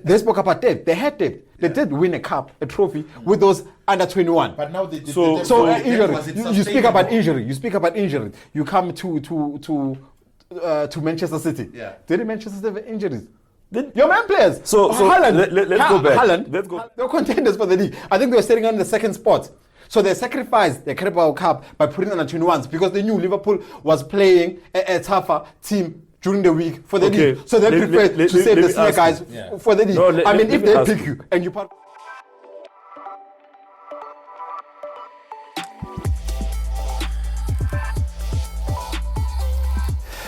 They spoke about depth. They had depth. They did win a cup, a trophy with those under 21. But now injury. You speak about injury. You speak about injury. You come to Manchester City. Yeah. Did Manchester City have injuries? Your man players. So Haaland, let's go back. Haaland, Let's go. They're contenders for the league. I think they were sitting on the second spot. So they sacrificed the Carabao Cup by putting on the 21s because they knew Liverpool was playing a tougher team during the week for the league. So they preferred to save the senior guys for the league. No, if they pick you and you part.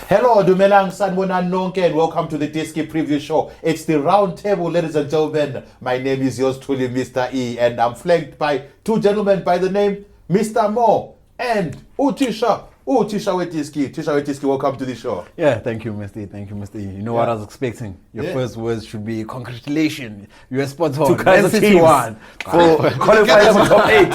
Hello, Dumelang Sanbonani Nonke, and welcome to the Diski Preview Show. It's the round table, ladies and gentlemen. My name is yours truly, Mr. E, and I'm flanked by two gentlemen by the name Mr. Mo and Uthisha. Uthisha weDiski. Uthisha weDiski, welcome to the show. Yeah, thank you, Mr. E. Thank you, Mr. E. You know what I was expecting? Your first words should be congratulations. You're spot on. Man City won for qualifying for top 8.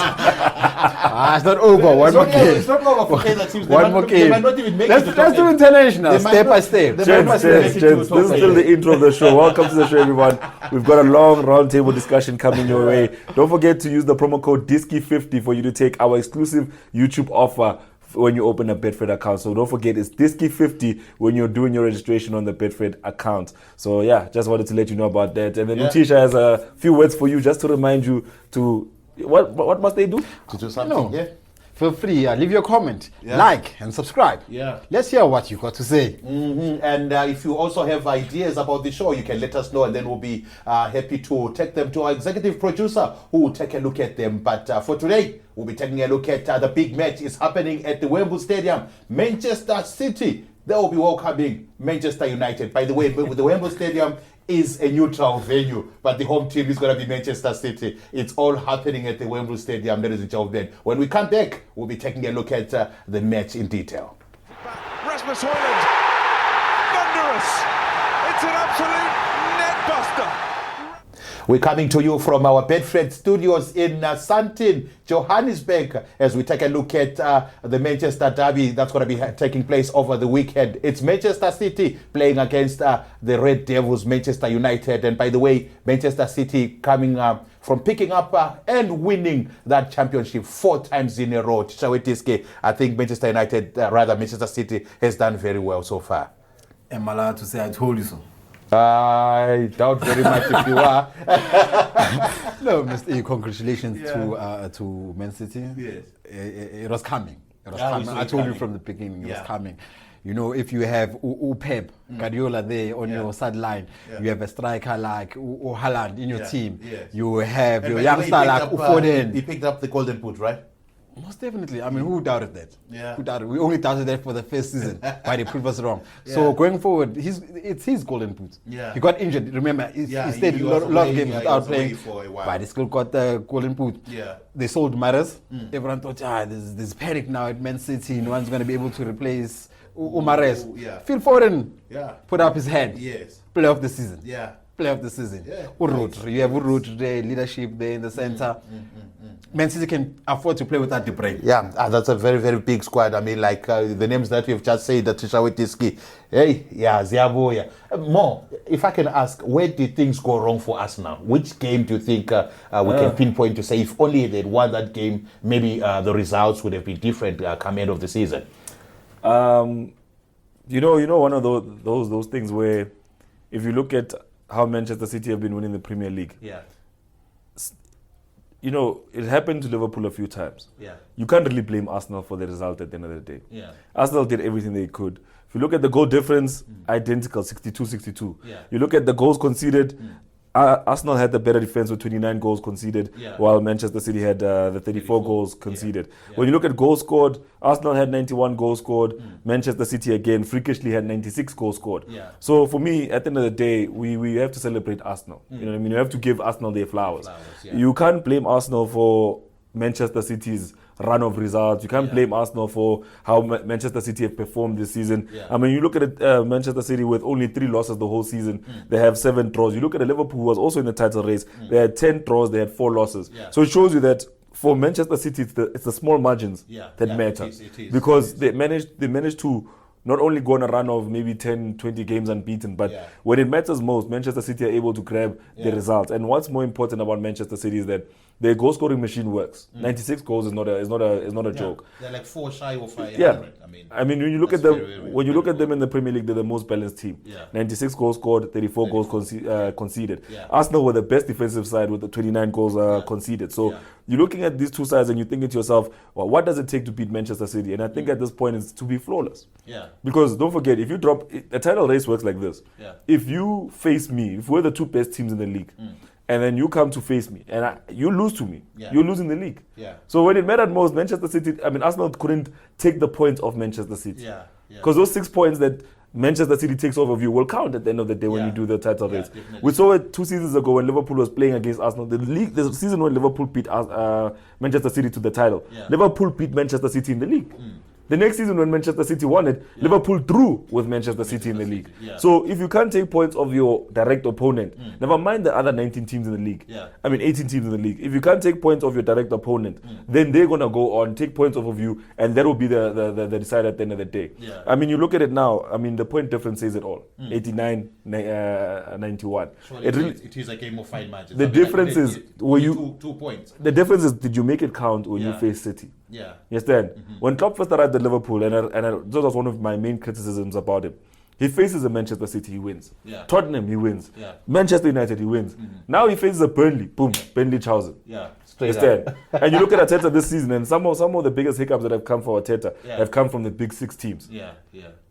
It's not over. One more game. It's not over for Kaizer teams. One more game. They might not even make it to Let's do international, step by step. Gents, this is still the intro of the show. Welcome to the show, everyone. We've got a long roundtable discussion coming your way. Don't forget to use the promo code Diski50 for you to take our exclusive YouTube offer when you open a Betfred account. So don't forget, it's Diski50 when you're doing your registration on the Betfred account. So yeah, just wanted to let you know about that. And then Uthisha has a few words for you just to remind you to what must they do? To do something, Feel free, leave your comment, like and subscribe. Yeah. Let's hear what you got to say. Mm-hmm. And if you also have ideas about the show, you can let us know, and then we'll be happy to take them to our executive producer who will take a look at them. But for today, we'll be taking a look at the big match. It's happening at the Wembley Stadium. Manchester City, they will be welcoming Manchester United. By the way, the Wembley Stadium is a neutral venue, but the home team is going to be Manchester City. It's all happening at the Wembley Stadium, ladies and gentlemen. When we come back, we'll be taking a look at the match in detail. Rasmus Højlund, thunderous. It's an absolute net buster. We're coming to you from our Betfred studios in Sandton, Johannesburg, as we take a look at the Manchester derby that's going to be taking place over the weekend. It's Manchester City playing against the Red Devils, Manchester United. And by the way, Manchester City coming from picking up and winning that championship 4 times in a row. weDiski, I think Manchester City has done very well so far. Am I allowed to say I told you so? I doubt very much if you are. No, Mr. E, congratulations to Man City. Yes. It was coming. I told you from the beginning, it was coming. You know, if you have Pep Guardiola there on your sideline, you have a striker like Haaland in your team, you have your youngster like Foden. He picked up the golden boot, right? Most definitely. I mean, who doubted that? Yeah. Who doubted? We only doubted that for the first season by the previous wrong. So going forward, it's his golden boot. Yeah. He got injured. Remember, he stayed a lot of games without playing, but he still got the golden boot. Yeah. They sold Mahrez. Everyone thought, there's panic now at Man City. No one's going to be able to replace Mahrez. Phil Foden put up his hand. Yes. Play of the season. Yeah. Play of the season. Yeah. You have Urut there, leadership there in the center. Man City can afford to play without De Bruyne. Yeah, that's a very, very big squad. I mean, like the names that we've just said, Uthisha weDiski. Hey, Ziabo, Mo, if I can ask, where did things go wrong for us now? Which game do you think we can pinpoint to say if only they'd won that game, maybe the results would have been different come end of the season? You know, one of those things where if you look at how Manchester City have been winning the Premier League. Yeah. You know, it happened to Liverpool a few times. Yeah. You can't really blame Arsenal for the result at the end of the day. Yeah. Arsenal did everything they could. If you look at the goal difference, identical, 62-62. Yeah. You look at the goals conceded, Arsenal had the better defense with 29 goals conceded, while Manchester City had the 34 goals conceded. When you look at goals scored, Arsenal had 91 goals scored. Manchester City, again, freakishly had 96 goals scored. So for me, at the end of the day, we have to celebrate Arsenal. You know what I mean? You have to give Arsenal their flowers. You can't blame Arsenal for Manchester City's run of results. You can't blame Arsenal for how Manchester City have performed this season. I mean, you look at it, Manchester City with only 3 losses the whole season. They have 7 draws. You look at Liverpool, who was also in the title race. They had 10 draws. They had 4 losses. So it shows you that for Manchester City, it's the small margins that matter. It is. Because they managed to not only go on a run of maybe 10, 20 games unbeaten, but when it matters most, Manchester City are able to grab the results. And what's more important about Manchester City is that their goal scoring machine works. 96 goals is not a joke. They're like 4 shy of 500. Yeah. I mean, when you look at them, in the Premier League, they're the most balanced team. 96 goals scored, 34 goals conceded. Arsenal were the best defensive side with the 29 goals conceded. So you're looking at these two sides and you're thinking to yourself, well, what does it take to beat Manchester City? And I think at this point it's to be flawless. Because don't forget, if you drop, a title race works like this. If you face me, if we're the two best teams in the league, and then you come to face me, and you lose to me, you're losing the league. So when it mattered most, Manchester City, Arsenal couldn't take the points of Manchester City. Because those 6 points that Manchester City takes off of you will count at the end of the day when you do the title race. Definitely. We saw it 2 seasons ago when Liverpool was playing against Arsenal. The season when Liverpool beat Manchester City to the title. Liverpool beat Manchester City in the league. The next season when Manchester City won it, Liverpool drew with Manchester City in the league. So if you can't take points of your direct opponent, never mind the other 19 teams in the league. 18 teams in the league. If you can't take points of your direct opponent, then they're going to go on, take points off of you, and that will be the decider at the end of the day. You look at it now, the point difference says it all. 89, 91. It is a game of fine margins. The difference is, were you 2 points. The difference is, did you make it count when you face City? You understand? When Klopp first arrived at Liverpool, and that was one of my main criticisms about him. He faces a Manchester City, he wins. Tottenham, he wins. Manchester United, he wins. Now he faces a Burnley, boom, Burnley chows him. Understand? And you look at Arteta this season, and some of the biggest hiccups that have come for Arteta have come from the big 6 teams.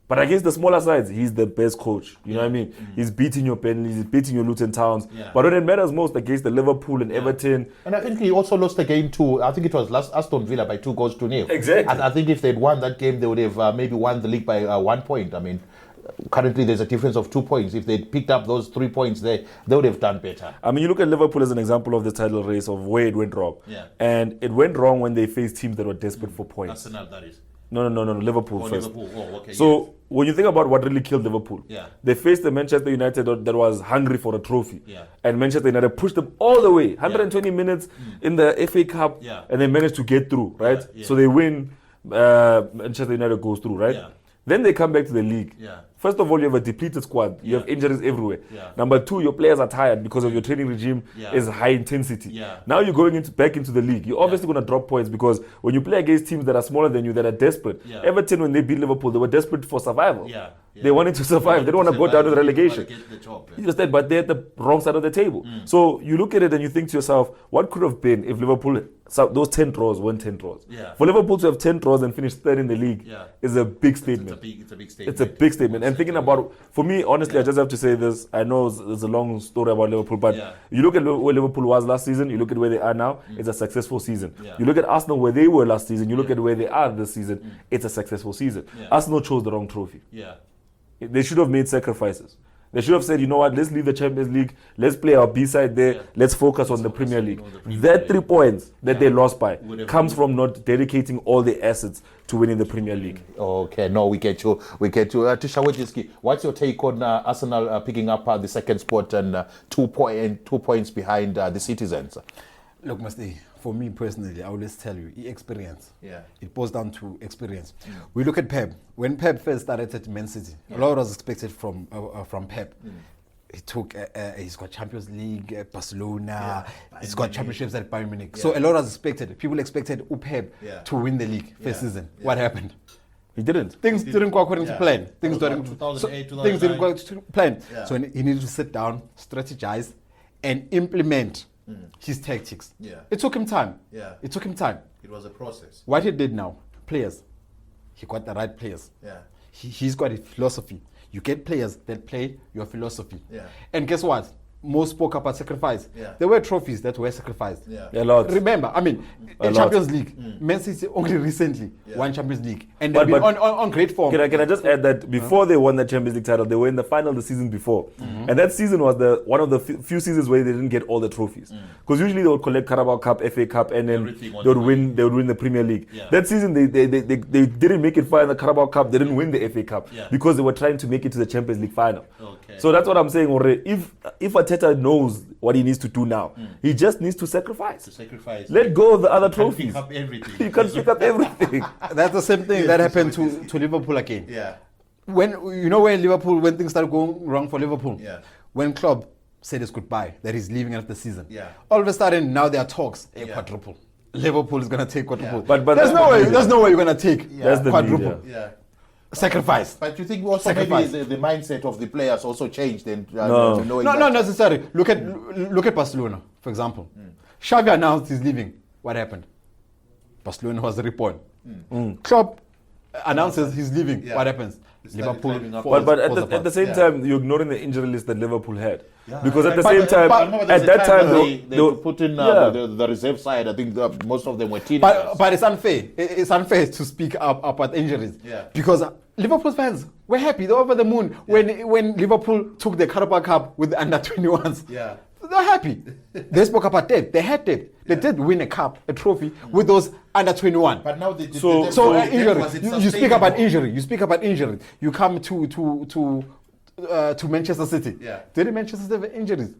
But against the smaller sides, he's the best coach. You know what I mean? He's beating your Burnley, he's beating your Luton Towns. But when it matters most, against the Liverpool and Everton. And I think he also lost the game to, I think it was last Aston Villa by 2-0. Exactly. I think if they'd won that game, they would have maybe won the league by 1 point. Currently there's a difference of 2 points. If they'd picked up those 3 points there, they would have done better. You look at Liverpool as an example of the title race of where it went wrong. And it went wrong when they faced teams that were desperate for points. Arsenal, that is. No, Liverpool first. Liverpool. Oh, okay, so when you think about what really killed Liverpool, they faced the Manchester United that was hungry for a trophy. And Manchester United pushed them all the way, 120 minutes in the FA Cup, and they managed to get through, right? So they win, Manchester United goes through, right? Then they come back to the league. First of all, you have a depleted squad. You have injuries everywhere. Number 2, your players are tired because of your training regime is high intensity. Now you're going back into the league. You're obviously going to drop points because when you play against teams that are smaller than you, that are desperate. Everton, when they beat Liverpool, they were desperate for survival. They wanted to survive. They don't want to go down to the relegation. You understand? But they're at the wrong side of the table. So you look at it and you think to yourself, what could have been if Liverpool, those 10 draws weren't 10 draws? For Liverpool to have 10 draws and finish third in the league is a big statement. It's a big statement. It's a big statement. And thinking about, for me, honestly, I just have to say this. I know it's a long story about Liverpool, but you look at where Liverpool was last season, you look at where they are now, it's a successful season. You look at Arsenal where they were last season, you look at where they are this season, it's a successful season. Arsenal chose the wrong trophy. They should have made sacrifices. They should have said, you know what, let's leave the Champions League, let's play our B-side there, let's focus on the Premier League. That 3 points that they lost by comes from not dedicating all the assets to winning the Premier League. Okay, no, we get you. Uthisha, weDiski, what's your take on Arsenal picking up the second spot and 2 points behind the Citizens? Look, for me personally, I always tell you, experience. It boils down to experience. We look at Pep. When Pep first started at Man City, a lot was expected from Pep. He's got Champions League, Barcelona, he's got championships at Bayern Munich. So a lot was expected. People expected Pep to win the league first season. What happened? He didn't. Things didn't go according to plan. Things didn't go according to plan. So he needed to sit down, strategize, and implement his tactics. It took him time. It took him time. It was a process. What he did now, players, he got the right players. He's got a philosophy. You get players that play your philosophy. And guess what? Most spoke about sacrifice. There were trophies that were sacrificed. A lot. Remember, in Champions League, Man City only recently won Champions League. And they've been on great form. Can I just add that before they won the Champions League title, they were in the final the season before. And that season was one of the few seasons where they didn't get all the trophies. Because usually they would collect Carabao Cup, FA Cup, and then they would win the Premier League. That season they didn't make it far in the Carabao Cup, they didn't win the FA Cup because they were trying to make it to the Champions League final. So that's what I'm saying. If Arteta knows what he needs to do now, he just needs to sacrifice. Let go of the other trophies. Pick up everything. You can pick up everything. That's the same thing that happened to Liverpool again. when Liverpool, when things started going wrong for Liverpool, Yeah. when Klopp said his goodbye, that he's leaving after the season, Yeah. all of a sudden now there are talks a Yeah. quadruple. Liverpool is gonna take quadruple. Yeah. But there's no way you're gonna take That's the quadruple. need, Yeah. Sacrifice. But you think also Sacrifice. maybe the mindset of the players also changed then? No. Knowing No, that- not necessarily. Look at Barcelona, for example. Xavi announced he's leaving. What happened? Barcelona was reborn. Klopp announces he's leaving. Yeah. What happens? They started Liverpool. climbing up. falls- But falls at apart. the same Yeah. time, you're ignoring the injury list that Liverpool had. Yeah, Because at the but- same time, but- remember there's at a that time, they put in yeah. the reserve side. I think most of them were teenagers. But it's unfair. It's unfair to speak up about injuries. Yeah. Because Liverpool fans were happy. They were over the moon when Liverpool took the Carabao Cup with the under 21s. Yeah. They're happy. They spoke about depth. They had depth. They did win a cup, a trophy with those under 21. But now So Injury. was it You speak about sustainable? injury. You speak about injury. You come to Manchester City. Yeah. Didn't Manchester City have injuries?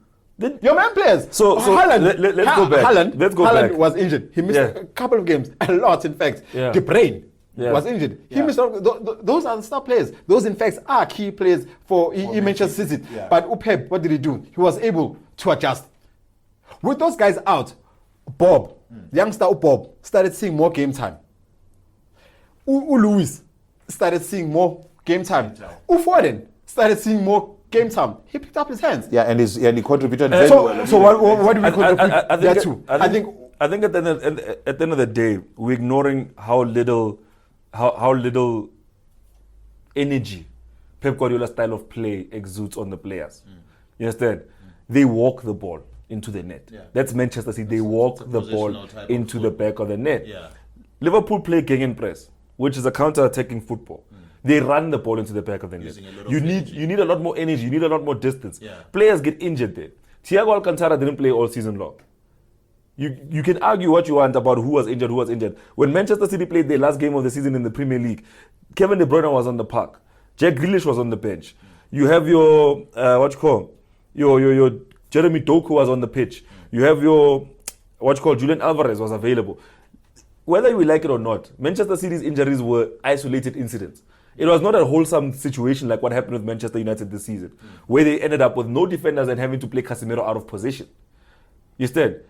Your man players. So Haaland, let's go back. Let's go Haaland back. was injured. He missed Yeah. a couple of games, a lot in fact. Yeah. De Bruyne Yeah. was injured. He Yeah. missed. Those are the star players. Those in fact are key players for Manchester City. Yeah. But Pep, what did he do? He was able to adjust. With those guys out, Bob, youngster Bob, started seeing more game time. Luis started seeing more game time. Foden started seeing more game time. He picked up his hands. Yeah, and he contributed very well. So what do we contribute that to? I think at the end of the day, we're ignoring how little energy Pep Guardiola's style of play exudes on the players. You understand? They walk the ball into the net. Yeah. That's Manchester City. They walk the ball positional type of into the back of the net. Yeah. Liverpool play gegenpress, which is a counter-attacking football. They run the ball into the back of the net. Using a lot of You energy. need a lot more energy. You need a lot more distance. Yeah. Players get injured there. Thiago Alcantara didn't play all season long. You can argue what you want about who was injured. When Manchester City played their last game of the season in the Premier League, Kevin De Bruyne was on the park. Jack Grealish was on the bench. You have your your Jeremy Doku was on the pitch. You have your Julian Alvarez was available. Whether we like it or not, Manchester City's injuries were isolated incidents. It was not a wholesome situation like what happened with Manchester United this season, where they ended up with no defenders and having to play Casemiro out of position. You understand?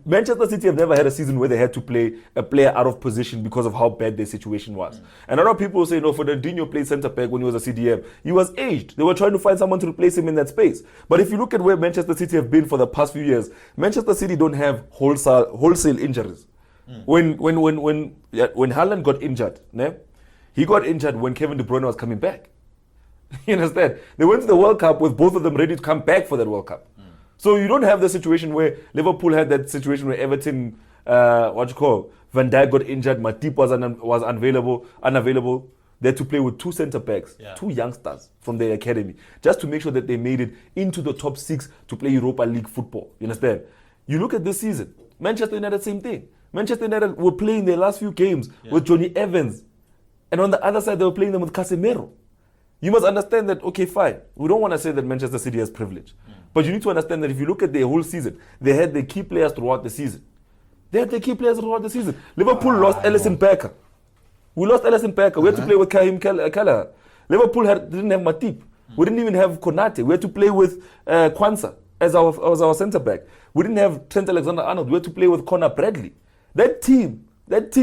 Manchester City have never had a season where they had to play a player out of position because of how bad their situation was. And a lot of people say, no, Fernandinho played centre back when he was a CDM. He was aged. They were trying to find someone to replace him in that space. But if you look at where Manchester City have been for the past few years, Manchester City don't have wholesale injuries. When Haaland got injured, he got injured when Kevin De Bruyne was coming back. You understand? They went to the World Cup with both of them ready to come back for that World Cup. So you don't have the situation where Liverpool had that situation where Everton, Van Dijk got injured, Matip was unavailable. They had to play with two centre backs, two youngsters from their academy, just to make sure that they made it into the top 6 to play Europa League football. You understand? You look at this season, Manchester United, same thing. Manchester United were playing their last few games with Johnny Evans, and on the other side they were playing them with Casemiro. You must understand that, okay, fine, we don't want to say that Manchester City has privilege. But you need to understand that if you look at their whole season, they had their key players throughout the season. Liverpool lost Alisson Becker. We lost Alisson Becker. We had to play with Kahim Kelleher. Liverpool didn't have Matip. We didn't even have Konate. We had to play with Kwanzaa as our centre back. We didn't have Trent Alexander-Arnold. We had to play with Conor Bradley. That team that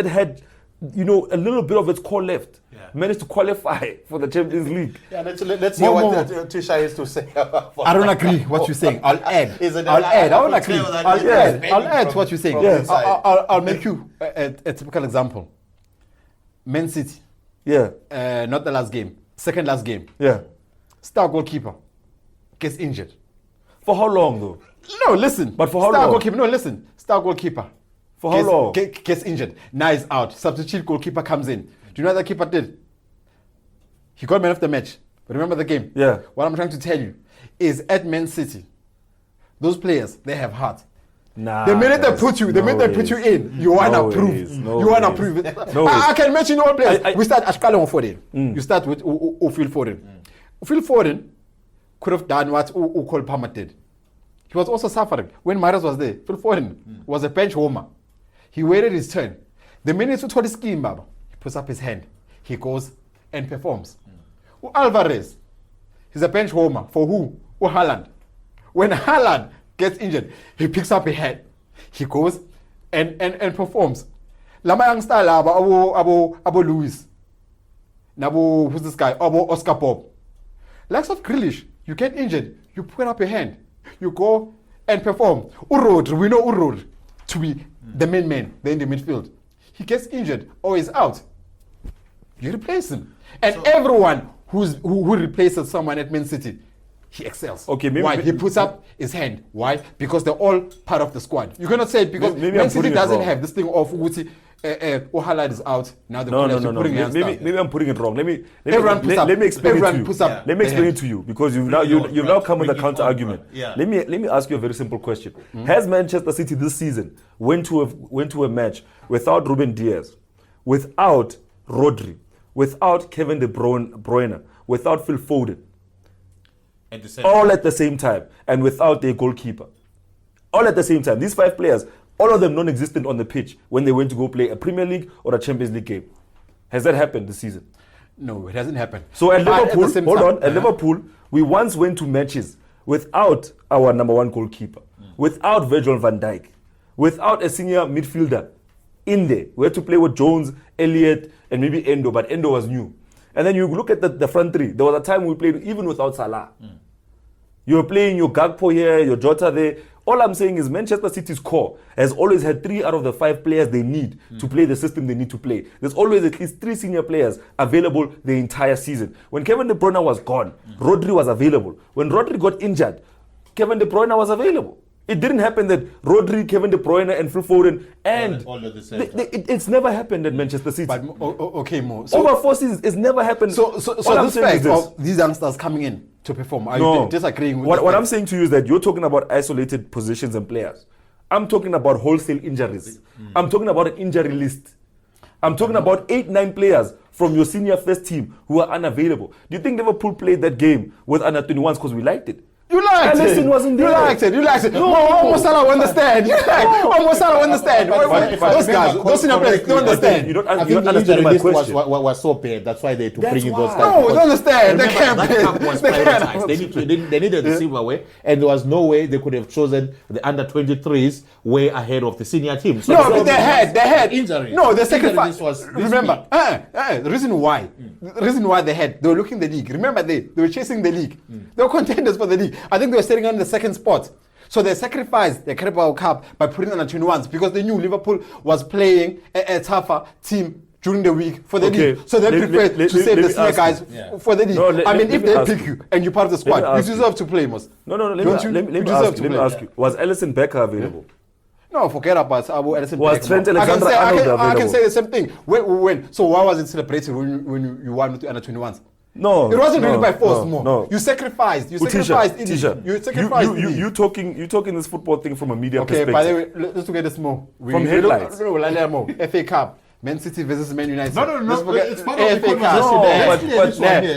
had a little bit of its core left, managed to qualify for the Champions League. Yeah, let's hear what Uthisha has to say. I don't agree what you're saying. I'll add. I don't agree. I'll add to what you're saying. Yes. I'll make you a typical example. Man City. Yeah. Not the last game. Second last game. Yeah. Star goalkeeper gets injured. For how long though? No, listen. But for how Star long? goalkeeper. No, listen. Star goalkeeper. For how long? Gets injured. Now he's out. Substitute goalkeeper comes in. Do you know what the keeper did? He got man of the match. Remember the game? Yeah. What I'm trying to tell you is at Man City, those players, they have heart. Nah, The minute they guys, put you in, you No wanna prove. ways, no You wanna ways. prove it. No I ways. can mention all players. I- We start Ashkalo Foden. You start with Phil Foden. Phil Foden could have done what Cole Palmer did. He was also suffering. When Mahrez was there, Phil Foden was a bench warmer. He waited his turn. The minute you told the scheme, Baba, he puts up his hand. He goes and performs. Alvarez, he's a bench warmer for who? Haaland. When Haaland gets injured, he picks up a head. He goes and performs. Lama youngster abo Luis. Nabo, who's this guy? Abo Oscar Bob. Likes of Grealish, you get injured, you put up a hand, you go and perform. Urod, we know Urod to be the main man there in the midfield. He gets injured or is out. You replace him. And everyone who replaces someone at Man City, he excels. Okay, maybe, why? He puts up his hand. Why? Because they're all part of the squad. You cannot say it because maybe Man City doesn't have this thing of Uti. Haaland is out. Now the Maybe I'm putting it wrong. Let me explain it to you. Let me explain it to you because you've now come with a counter argument. Let me ask you a very simple question. Has Manchester City this season went to a match without Ruben Diaz, without Rodri, without Kevin De Bruyne, without Phil Foden, all at the same time, and without their goalkeeper, all at the same time? These 5 players, all of them non-existent on the pitch when they went to go play a Premier League or a Champions League game. Has that happened this season? No, it hasn't happened. So at Liverpool, Liverpool, we once went to matches without our number 1 goalkeeper, without Virgil van Dijk, without a senior midfielder in there. We had to play with Jones, Elliott, and maybe Endo, but Endo was new. And then you look at the front 3. There was a time we played even without Salah. You're playing your Gakpo here, your Jota there. All I'm saying is Manchester City's core has always had 3 out of the 5 players they need to play the system they need to play. There's always at least 3 senior players available the entire season. When Kevin De Bruyne was gone, Rodri was available. When Rodri got injured, Kevin De Bruyne was available. It didn't happen that Rodri, Kevin De Bruyne, and Phil Foden and it's never happened at Manchester City. But okay, Mo. Over 4 seasons, it's never happened. So this fact of these youngsters coming in to perform, are you disagreeing with what I'm saying to you is that you're talking about isolated positions and players. I'm talking about wholesale injuries. I'm talking about an injury list. I'm talking about 8-9 players from your senior first team who are unavailable. Do you think Liverpool played that game with under 21s because we liked it? You liked it. Wasn't there. You liked it. No, Mo Salah understand. Mo Salah understand. Those guys, those senior players don't understand. You don't understand my question. Was so bad. That's why they had to bring in those guys. No, don't understand. They can't. That camp was prioritized. They needed the silverware, and there was no way they could have chosen the under 23s way ahead of the senior team. So no, but they had injury. No, the sacrifice. Remember, the reason why they were looking the league. Remember, they were chasing the league. They were contenders for the league. I think they were sitting on the 2nd spot. So they sacrificed the Carabao Cup by putting on the 21s because they knew Liverpool was playing a tougher team during the week for the league. So they preferred to save the senior guys for the league. No, if they pick you and you're part of the squad, you deserve to play, Mos. Let me ask you. Was Alisson Becker available? No, forget about Alisson. Was Trent Alexander-Arnold available? I can say the same thing. When? So why was it celebrated when you won with the under 21s? No, it wasn't really by force. No. You sacrificed. You talking this football thing from a media perspective. Okay, by the way, let's look at this more. From headlines. FA Cup. Man City versus Man United. No. It's part of the FA Cup.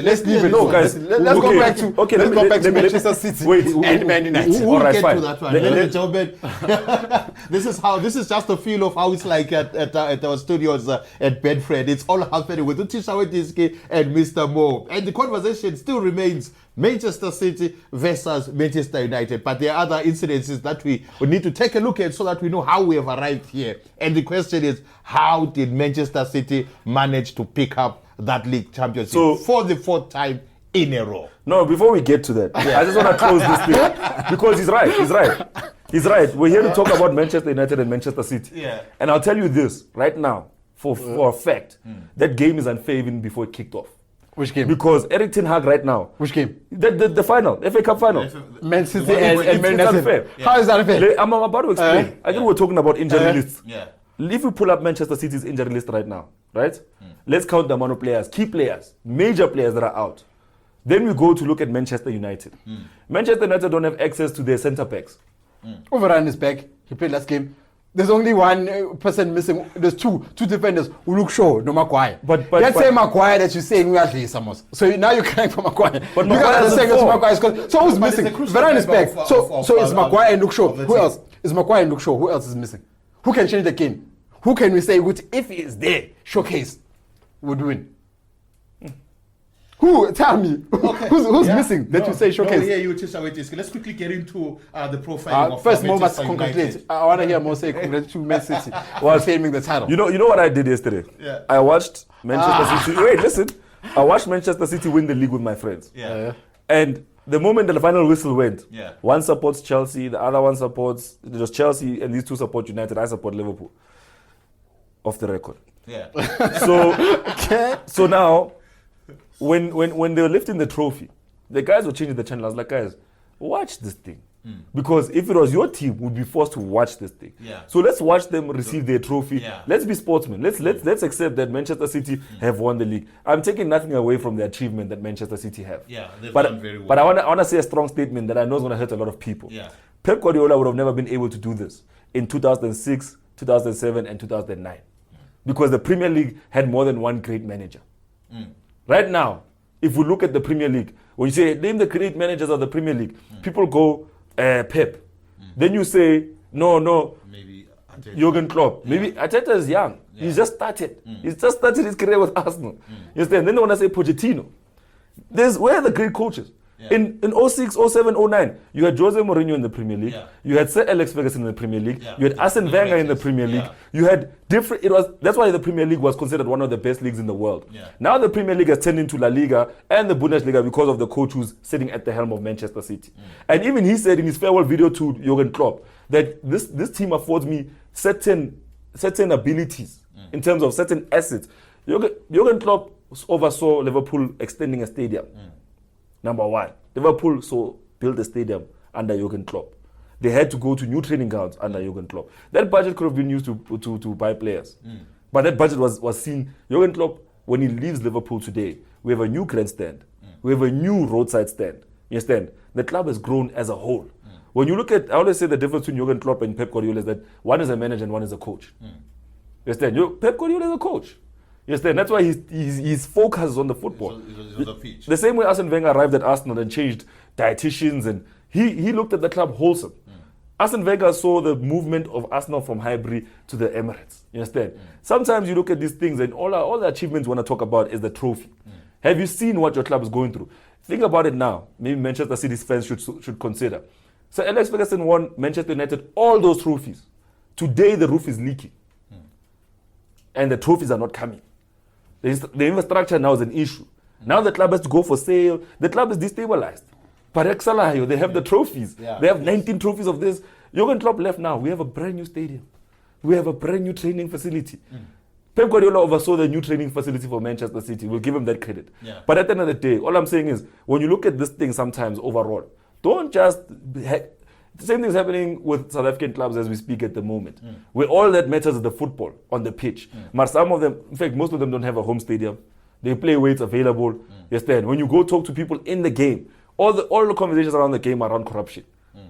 Let's leave it. No, guys. Let's go back to Manchester City and Man United. We'll get to that one. This is just a feel of how it's like at our studios at Betfred. It's all happening with Uthisha, weDiski, and Mr. Mo. And the conversation still remains Manchester City versus Manchester United. But there are other incidences that we need to take a look at so that we know how we have arrived here. And the question is, how did Manchester City manage to pick up that league championship for the 4th time in a row? No, before we get to that, I just want to close this thing. Because he's right. We're here to talk about Manchester United and Manchester City. Yeah. And I'll tell you this right now, for a fact, that game is unfair even before it kicked off. Which game? Because Eric Ten Hag right now. Which game? The final, FA Cup final. Man City and Man United. Unfair. How is that unfair? I'm about to explain. I think we're talking about injury lists. Yeah. If we pull up Manchester City's injury list right now, right? Let's count the amount of players, key players, major players that are out. Then we go to look at Manchester United. Manchester United don't have access to their centre backs. Overrun is back. He played last game. There's only one person missing. There's two defenders who look sure, no Maguire. But let's say Maguire that you're saying we are Samos. So now you're crying for Maguire. But you Maguire saying it's Maguire. So who's missing? Varane is back. So it's Maguire and Luke Shaw. Who else? It's Maguire and Luke Shaw. Who else is missing? Who can change the game? Who can we say if he is there, showcase, would win? Who? Tell me. Okay. Who's missing that you say showcase? No, yeah, Uthisha, weDiski. Let's quickly get into the profiling of first, Mo must Manchester congratulate. United. I want to hear Mo say congratulations to Man City while claiming the title. You know what I did yesterday? Yeah. I watched Manchester City. Wait, listen. I watched Manchester City win the league with my friends. Yeah. And the moment that the final whistle went, Yeah. one supports Chelsea, the other one supports just Chelsea, and these two support United. I support Liverpool. Off the record. Yeah. So now, when they were lifting the trophy, the guys were changing the channel. I was like, guys, watch this thing. Because if it was your team, we'd be forced to watch this thing. Yeah. So let's watch them receive their trophy. Yeah. Let's be sportsmen. Let's accept that Manchester City have won the league. I'm taking nothing away from the achievement that Manchester City have. Yeah, they've done very well. But I want to say a strong statement that I know is going to hurt a lot of people. Yeah. Pep Guardiola would have never been able to do this in 2006, 2007, and 2009. Because the Premier League had more than one great manager. Right now, if we look at the Premier League, when you say name the great managers of the Premier League, people go Pep. Then you say no, Maybe Arteta. Jurgen Klopp. Maybe Arteta is young. Yeah. He's just started. He's just started his career with Arsenal. You understand? Then they want to say Pochettino. Where are the great coaches? Yeah. In 06, 07, 09, you had Jose Mourinho in the Premier League. Yeah. You had Sir Alex Ferguson in the Premier League. Yeah. You had Arsene Wenger in the Premier League. Yeah. You had different. That's why the Premier League was considered one of the best leagues in the world. Yeah. Now the Premier League has turned into La Liga and the Bundesliga because of the coach who's sitting at the helm of Manchester City. And even he said in his farewell video to Jurgen Klopp that this team affords me certain abilities in terms of certain assets. Jurgen Klopp oversaw Liverpool extending a stadium. Number one, Liverpool built a stadium under Jurgen Klopp. They had to go to new training grounds under Jurgen Klopp. That budget could have been used to buy players. But that budget was seen. Jurgen Klopp, when he leaves Liverpool today, we have a new grandstand. We have a new roadside stand. You understand? The club has grown as a whole. When you look at, I always say the difference between Jurgen Klopp and Pep Guardiola is that one is a manager and one is a coach. You understand? Pep Guardiola is a coach. You understand? That's why his focus is on the football. It's on the pitch. The same way Arsene Wenger arrived at Arsenal and changed dietitians, and he looked at the club wholesome. Arsene Wenger saw the movement of Arsenal from Highbury to the Emirates. You understand? Sometimes you look at these things and all the achievements we want to talk about is the trophy. Have you seen what your club is going through? Think about it now. Maybe Manchester City's fans should consider. So Alex Ferguson won Manchester United all those trophies. Today the roof is leaking. And the trophies are not coming. The infrastructure now is an issue. Now the club has to go for sale. The club is destabilized. Parexalayo, they have the trophies. Yeah. They have 19 trophies of this. Jurgen Klopp left now. We have a brand new stadium. We have a brand new training facility. Pep Guardiola oversaw the new training facility for Manchester City. We'll give him that credit. Yeah. But at the end of the day, all I'm saying is, when you look at this thing sometimes overall, don't just... The same thing is happening with South African clubs as we speak at the moment. Where all that matters is the football on the pitch. But some of them, in fact, most of them don't have a home stadium. They play where it's available. You understand? When you go talk to people in the game, all the conversations around the game are around corruption.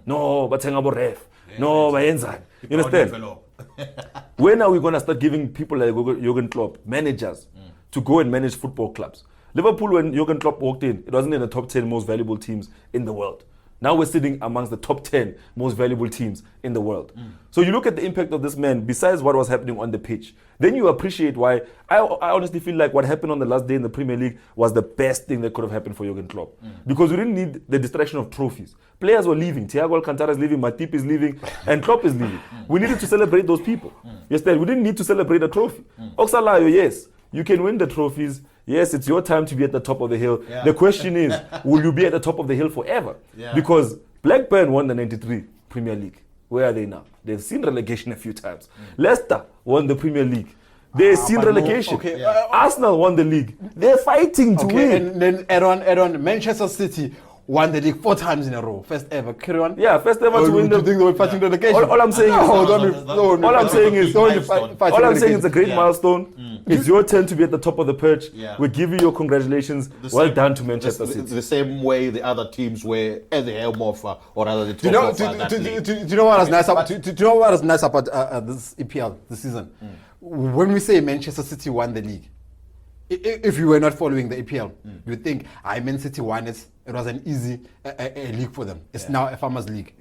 No, but ref. No, bayenza. You understand? When are we going to start giving people like Jurgen Klopp, managers, to go and manage football clubs? Liverpool, when Jurgen Klopp walked in, it wasn't in the top 10 most valuable teams in the world. Now we're sitting amongst the top 10 most valuable teams in the world. So you look at the impact of this man, besides what was happening on the pitch, then you appreciate why. I honestly feel like what happened on the last day in the Premier League was the best thing that could have happened for Jurgen Klopp. Because we didn't need the distraction of trophies. Players were leaving. Thiago Alcantara is leaving, Matip is leaving, and Klopp is leaving. We needed to celebrate those people. Yes, we didn't need to celebrate a trophy. Oxalayo, yes, you can win the trophies. Yes, it's your time to be at the top of the hill. Yeah. The question is, will you be at the top of the hill forever? Yeah. Because Blackburn won the 93 Premier League. Where are they now? They've seen relegation a few times. Leicester won the Premier League. They've seen relegation. Arsenal won the league. They're fighting to win. And then add on, Manchester City won the league 4 times in a row. First ever. Carry on. Yeah, first ever to win the... Do you think they were fighting relegation? All I'm saying is... All I'm saying is a great milestone. It's your turn to be at the top of the perch. We give you your congratulations. Well done to Manchester City. The same way the other teams were at the helm of, or rather the top of that league. Do you know what was nice about? Do you know what was nice about this EPL this season? When we say Manchester City won the league, if you were not following the EPL, you would think, Man City won it. It was an easy league for them. It's now a farmers' league.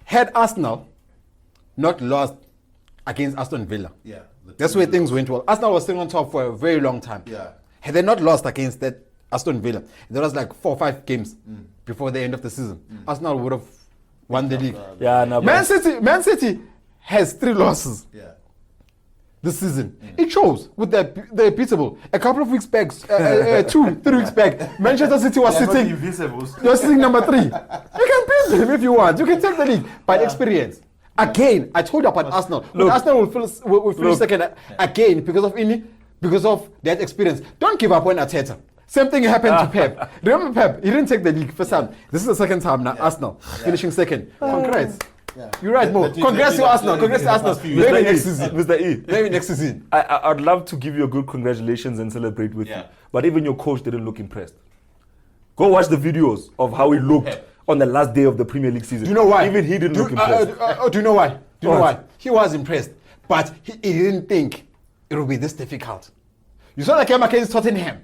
Had Arsenal not lost against Aston Villa, that's where things went well. Arsenal was sitting on top for a very long time. Had they not lost against that Aston Villa. There was like 4 or 5 games before the end of the season. Arsenal would have won the league. Yeah, no, Man City has 3 losses this season. It shows with they're beatable. A couple of weeks back, 2-3 weeks back, Manchester City was sitting number 3. You can beat them if you want. You can take the league by experience. Again, I told you about Arsenal. Look, Arsenal will finish second again because of that experience. Don't give up on Arteta. Same thing happened to Pep. Remember Pep? He didn't take the league first time. This is the second time now. Arsenal finishing second. Congrats. You're right, Mo. Congrats to Arsenal. Congrats to Arsenal. Maybe next season. Mr. E. Maybe next season. I'd love to give you a good congratulations and celebrate with you. But even your coach didn't look impressed. Go watch the videos of how he looked on the last day of the Premier League season. Do you know why? Even he didn't look impressed. Do you know why? Do you know why? He was impressed, but he didn't think it would be this difficult. You saw the game against Tottenham.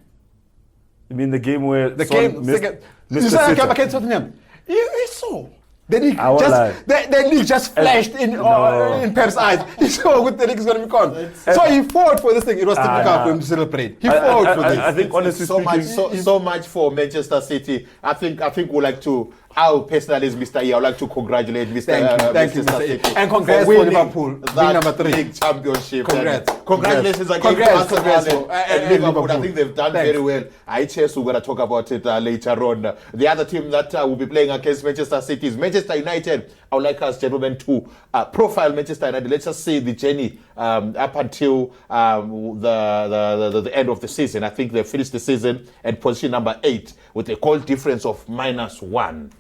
You mean the game where The Son game, missed you the saw the game sitter? against Tottenham. He saw. The league I won't lie. the league just flashed in Pep's eyes. He saw what the league is going to be gone. So he fought for this thing. It was difficult for him to celebrate. He fought for this. I think honestly speaking, so much for Manchester City. I think we'd like to. I personally, as Mr. E, I would like to congratulate Mr. Thank you, Manchester Mr. E. City And congrats for winning Liverpool, being that number 3 league championship. Congrats. And congratulations again to Congrats. Arsenal and Liverpool. Liverpool. I think they've done very well. I cheers. We're going to talk about it later on. The other team that will be playing against Manchester City is Manchester United. I would like us, gentlemen, to profile Manchester United. Let's just see the journey up until the end of the season. I think they finished the season at position number 8 with a goal difference of -1.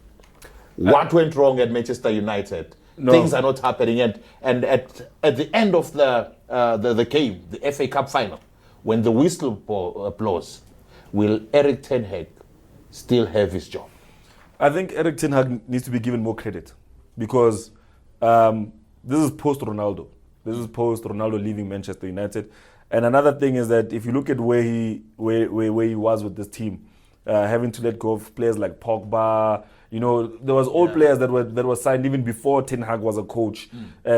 What went wrong at Manchester United? No. Things are not happening, and at the end of the game, the FA Cup final, when the whistle blows, will Eric Ten Hag still have his job? I think Eric Ten Hag needs to be given more credit because this is post Ronaldo. This is post Ronaldo leaving Manchester United. And another thing is that if you look at where he was with this team, having to let go of players like Pogba, there was old players that were signed even before Ten Hag was a coach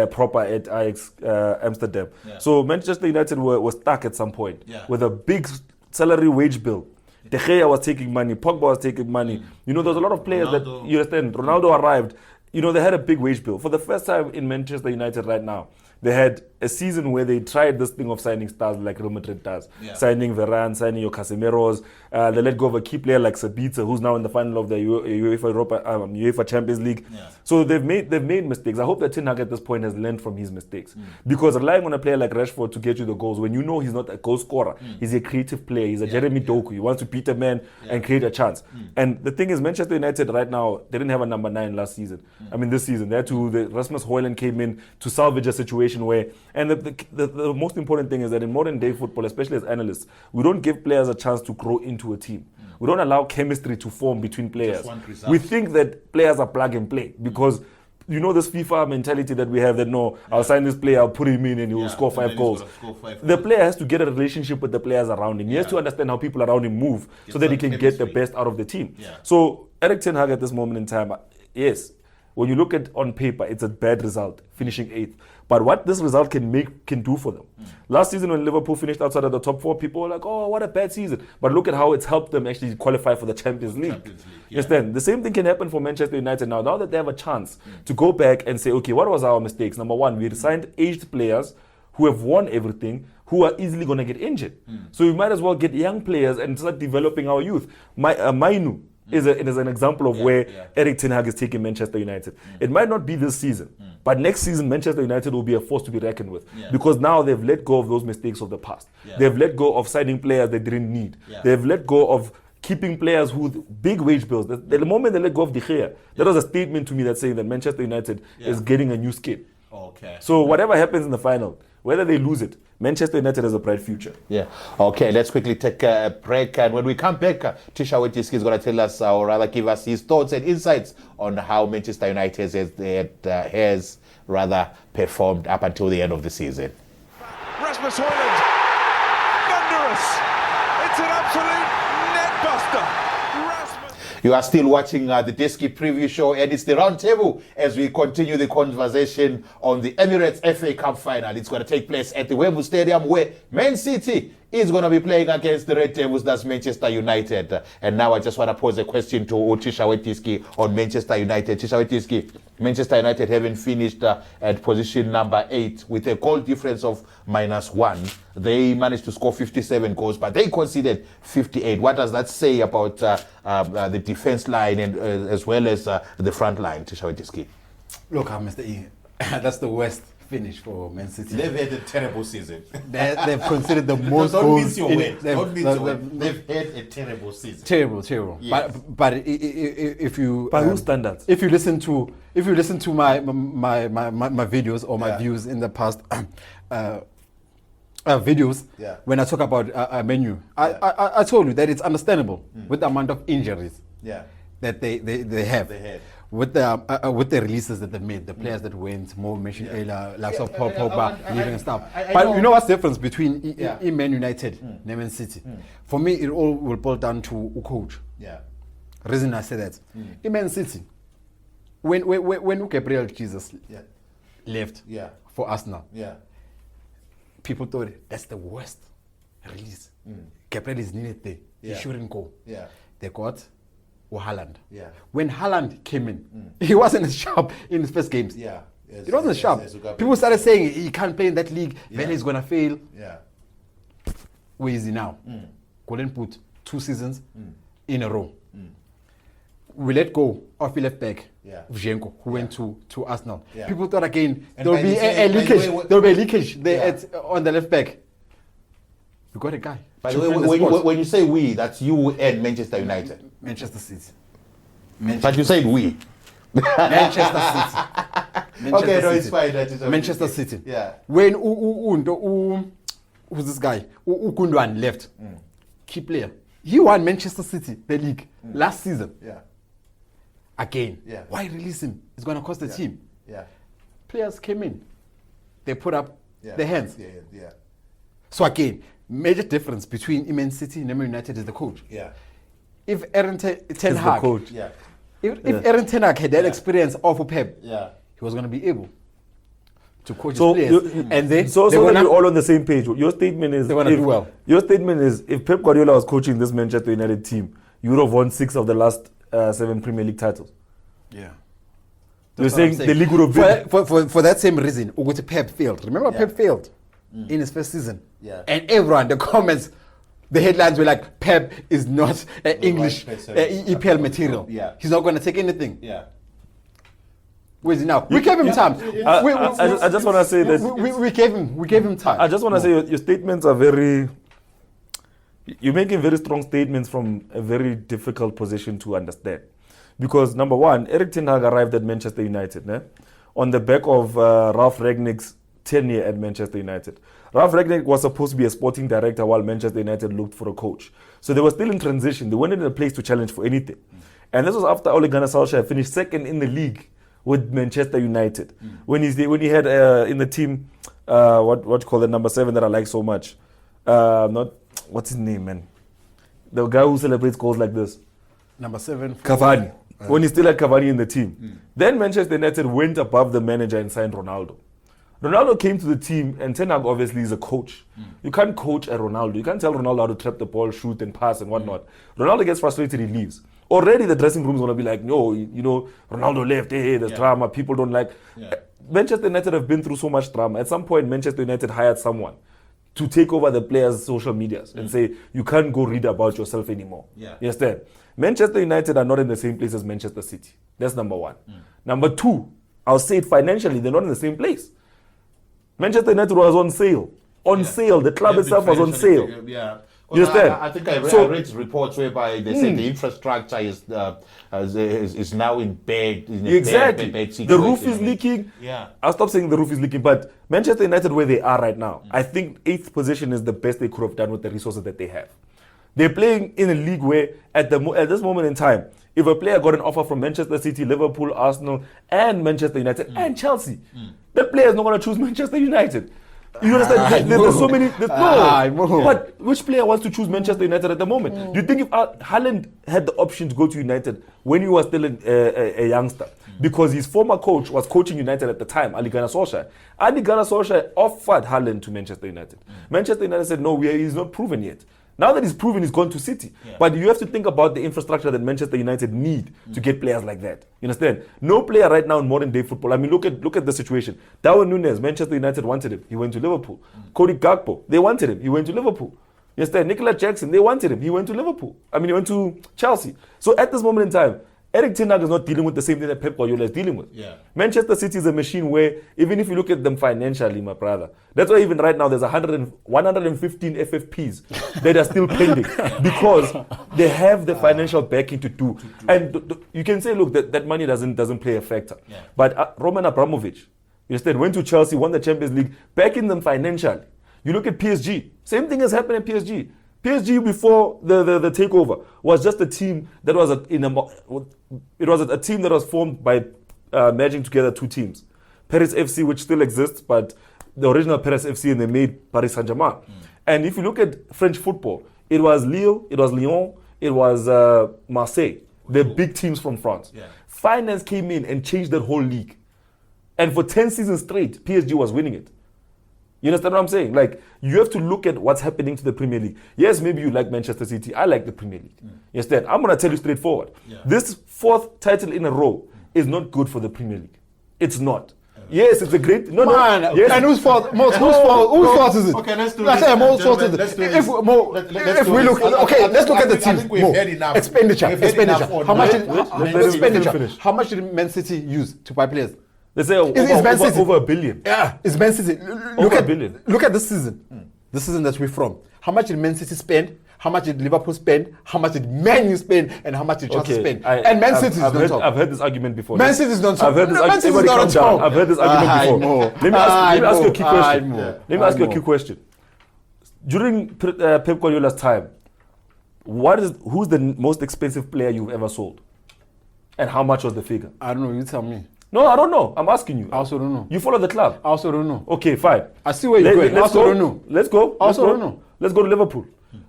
proper at Ajax Amsterdam. So Manchester United were stuck at some point with a big salary wage bill. De Gea was taking money, Pogba was taking money. There was a lot of players that, you understand, Ronaldo arrived. They had a big wage bill. For the first time in Manchester United right now, they had a season where they tried this thing of signing stars like Real Madrid does. Signing Varane, signing your Casemiros. They let go of a key player like Sabitzer, who's now in the final of the UEFA Champions League. So they've made mistakes. I hope that Ten Hag at this point has learned from his mistakes. Because relying on a player like Rashford to get you the goals, when you know he's not a goal scorer, he's a creative player, he's a Jeremy Doku. He wants to beat a man and create a chance. And the thing is, Manchester United right now, they didn't have a number 9 last season. This season. Rasmus Højlund came in to salvage a situation where, and the most important thing is that in modern day football, especially as analysts, we don't give players a chance to grow into a team. We don't allow chemistry to form between players. We think that players are plug and play because this FIFA mentality that we have that I'll sign this player, I'll put him in and he will score 5 goals. The player has to get a relationship with the players around him. He has to understand how people around him move so that he can get the best out of the team. So Eric Ten Hag at this moment in time, yes, when you look at on paper, it's a bad result, finishing 8th. But what this result can do for them. Last season when Liverpool finished outside of the top 4, people were like, oh, what a bad season. But look at how it's helped them actually qualify for the Champions League. You understand? The same thing can happen for Manchester United now. Now that they have a chance to go back and say, okay, what was our mistakes? Number 1, we signed aged players who have won everything, who are easily going to get injured. So we might as well get young players and start developing our youth. Mainu is an example of where Eric Ten Hag is taking Manchester United. It might not be this season, but next season Manchester United will be a force to be reckoned with because now they've let go of those mistakes of the past. They've let go of signing players they didn't need. They've let go of keeping players who big wage bills. The moment they let go of De Gea, that was a statement to me that's saying that Manchester United is getting a new skin. So whatever happens in the final, whether they lose it, Manchester United has a bright future. Okay, let's quickly take a break. And when we come back, Uthisha weDiski is going to tell us, or rather give us his thoughts and insights on how Manchester United has rather performed up until the end of the season. Rasmus Højlund, thunderous. It's an absolute net buster. You are still watching the Diski preview show, and it's the round table as we continue the conversation on the Emirates FA Cup final. It's going to take place at the Wembley Stadium, where Man City is going to be playing against the Red Devils, that's Manchester United. And now I just want to pose a question to Uthisha weDiski on Manchester United. Uthisha weDiski, Manchester United haven't finished at position number 8 with a goal difference of -1. They managed to score 57 goals, but they conceded 58. What does that say about the defense line and as well as the front line, Uthisha weDiski? Look, Mr. E, that's the worst finish for Man City. They've had a terrible season. They've considered the most Don't goals. miss your win. Don't miss your win. They've had a terrible season. Terrible. Yes. But if you by whose standards? If you listen to my videos or my views in the past videos, when I talk about a menu, I told you that it's understandable with the amount of injuries that they have. With the releases that they made, the players that went, more mentioned earlier, like Pogba leaving and stuff. But you know what's the difference between Man United and Man City? For me, it all will boil down to a coach. Reason I say that, in Man City, when Gabriel Jesus left for Arsenal, people thought that's the worst release. Gabriel is needed there. He shouldn't go. They got Haaland. When Haaland came in, he wasn't as sharp in his first games. It wasn't sharp. People started saying he can't play in that league. Then he's gonna fail. Where is he now? Couldn't put 2 seasons in a row. We let go of the left back, Vjenko, who went to Arsenal. People thought again there will be a leakage. There will be a leakage there on the left back. We got a guy. By the way, when you say we, that's you and Manchester United. Manchester City. But you said we. Manchester City. Okay, no, it's fine. Manchester City. When who's this guy? Gundogan left. Key player. He won Manchester City, the league, last season. Again. Why release him? It's going to cost the team. Players came in. They put up their hands. So again, major difference between Man City and Man United is the coach. If Aaron Ten Hag, if Aaron Ten Hag had that experience of Pep, he was going to be able to coach his players. And then so that we're all on the same page. Your statement is they want to do well. Your statement is if Pep Guardiola was coaching this Manchester United team, you would have won 6 of the last 7 Premier League titles. You're saying the league would have been for that same reason. Pep failed. Remember, Pep failed in his first season. And everyone, the comments, the headlines were like, Pep is not English EPL material. He's not going to take anything. Where is he now? We gave him time. I just want to say that we gave him time. I just want to say your statements are very. You're making very strong statements from a very difficult position to understand, because number one, Erik ten Hag arrived at Manchester United on the back of Ralph Rangnick's tenure at Manchester United. Ralph Rangnick was supposed to be a sporting director while Manchester United looked for a coach. So they were still in transition. They weren't in a place to challenge for anything. And this was after Ole Gunnar Solskjaer finished second in the league with Manchester United. When he had in the team, what you call the number 7 that I like so much. What's his name, man? The guy who celebrates goals like this. Number 7. Cavani. When he still had Cavani in the team. Then Manchester United went above the manager and signed Ronaldo. Ronaldo came to the team, and Ten Hag obviously is a coach. You can't coach a Ronaldo. You can't tell Ronaldo how to trap the ball, shoot and pass and whatnot. Ronaldo gets frustrated, he leaves. Already the dressing room is going to be like, no, Ronaldo left, there's drama, people don't like. Manchester United have been through so much drama. At some point, Manchester United hired someone to take over the players' social medias and say, you can't go read about yourself anymore. You understand? Manchester United are not in the same place as Manchester City. That's number 1. Number 2, I'll say it financially, they're not in the same place. Manchester United was on sale. Sale. The club itself was on sale. You understand? I think I read reports whereby they say the infrastructure is now in bad situation. The roof is leaking. I'll stop saying the roof is leaking, but Manchester United, where they are right now, I think 8th position is the best they could have done with the resources that they have. They're playing in a league where at this moment in time, if a player got an offer from Manchester City, Liverpool, Arsenal, and Manchester United, and Chelsea, that player is not going to choose Manchester United. You understand? There's so many. No. But which player wants to choose Manchester United at the moment? Do you think if Haaland had the option to go to United when he was still a youngster, because his former coach was coaching United at the time, Ole Gunnar Solskjaer. Ole Gunnar Solskjaer offered Haaland to Manchester United. Manchester United said, no, he's not proven yet. Now that he's proven, he's gone to City. But you have to think about the infrastructure that Manchester United need to get players like that. You understand? No player right now in modern day football. I mean, look at the situation. Darwin Núñez, Manchester United wanted him. He went to Liverpool. Cody Gakpo, they wanted him. He went to Liverpool. You understand? Nicola Jackson, they wanted him. He went to Liverpool. I mean, he went to Chelsea. So at this moment in time, Eric Ten Hag is not dealing with the same thing that Pep Guardiola is dealing with. Manchester City is a machine where, even if you look at them financially, my brother, that's why even right now there's 115 FFPs that are still pending because they have the financial backing to do. And you can say, look, that money doesn't play a factor. But Roman Abramovich, you understand, went to Chelsea, won the Champions League, backing them financially. You look at PSG, same thing has happened at PSG. PSG before the takeover was just a team that was a team that was formed by merging together two teams, Paris FC, which still exists, but the original Paris FC, and they made Paris Saint-Germain. And if you look at French football, it was Lille, it was Lyon, it was Marseille, the big teams from France. Finance came in and changed that whole league, and for 10 seasons straight, PSG was winning it. You understand what I'm saying? Like, you have to look at what's happening to the Premier League. Yes, maybe you like Manchester City. I like the Premier League. You understand? I'm going to tell you straightforward. This fourth title in a row is not good for the Premier League. It's not. Yes, it's a great... No, yes. And whose fault? Whose fault is it? Okay, let's do this. Let's look at the team. I think we've had enough. Expenditure. Finish. How much did Man City use to buy players? They say over $1 billion. Yeah, it's Man City. Over $1 billion. Look at this season. The season that we're from. How much did Man City spend? How much did Liverpool spend? How much did Man U spend? And how much did Chelsea spend? And Man City is not top. I've heard this argument before. Man City is not top. I've heard this argument. I've heard this argument before. Let me ask you a key question. Let me ask you a key question. During Pep Guardiola's time, who's the most expensive player you've ever sold? And how much was the figure? I don't know. You tell me. No, I don't know. I'm asking you. I also don't know. You follow the club? I also don't know. Okay, fine. I see where you're going. I also don't know. Let's go. I also don't know. Let's go to Liverpool.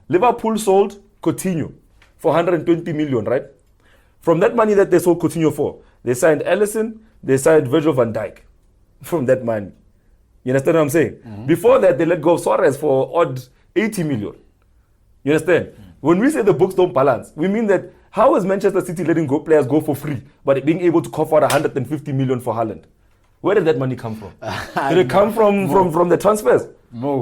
Liverpool sold Coutinho for 120 million, right? From that money that they sold Coutinho for, they signed Alisson, they signed Virgil van Dijk from that money. You understand what I'm saying? Before that, they let go of Suarez for odd 80 million. You understand? When we say the books don't balance, we mean that how is Manchester City letting players go for free, but being able to cough out 150 million for Haaland? Where did that money come from? Did it come from the transfers?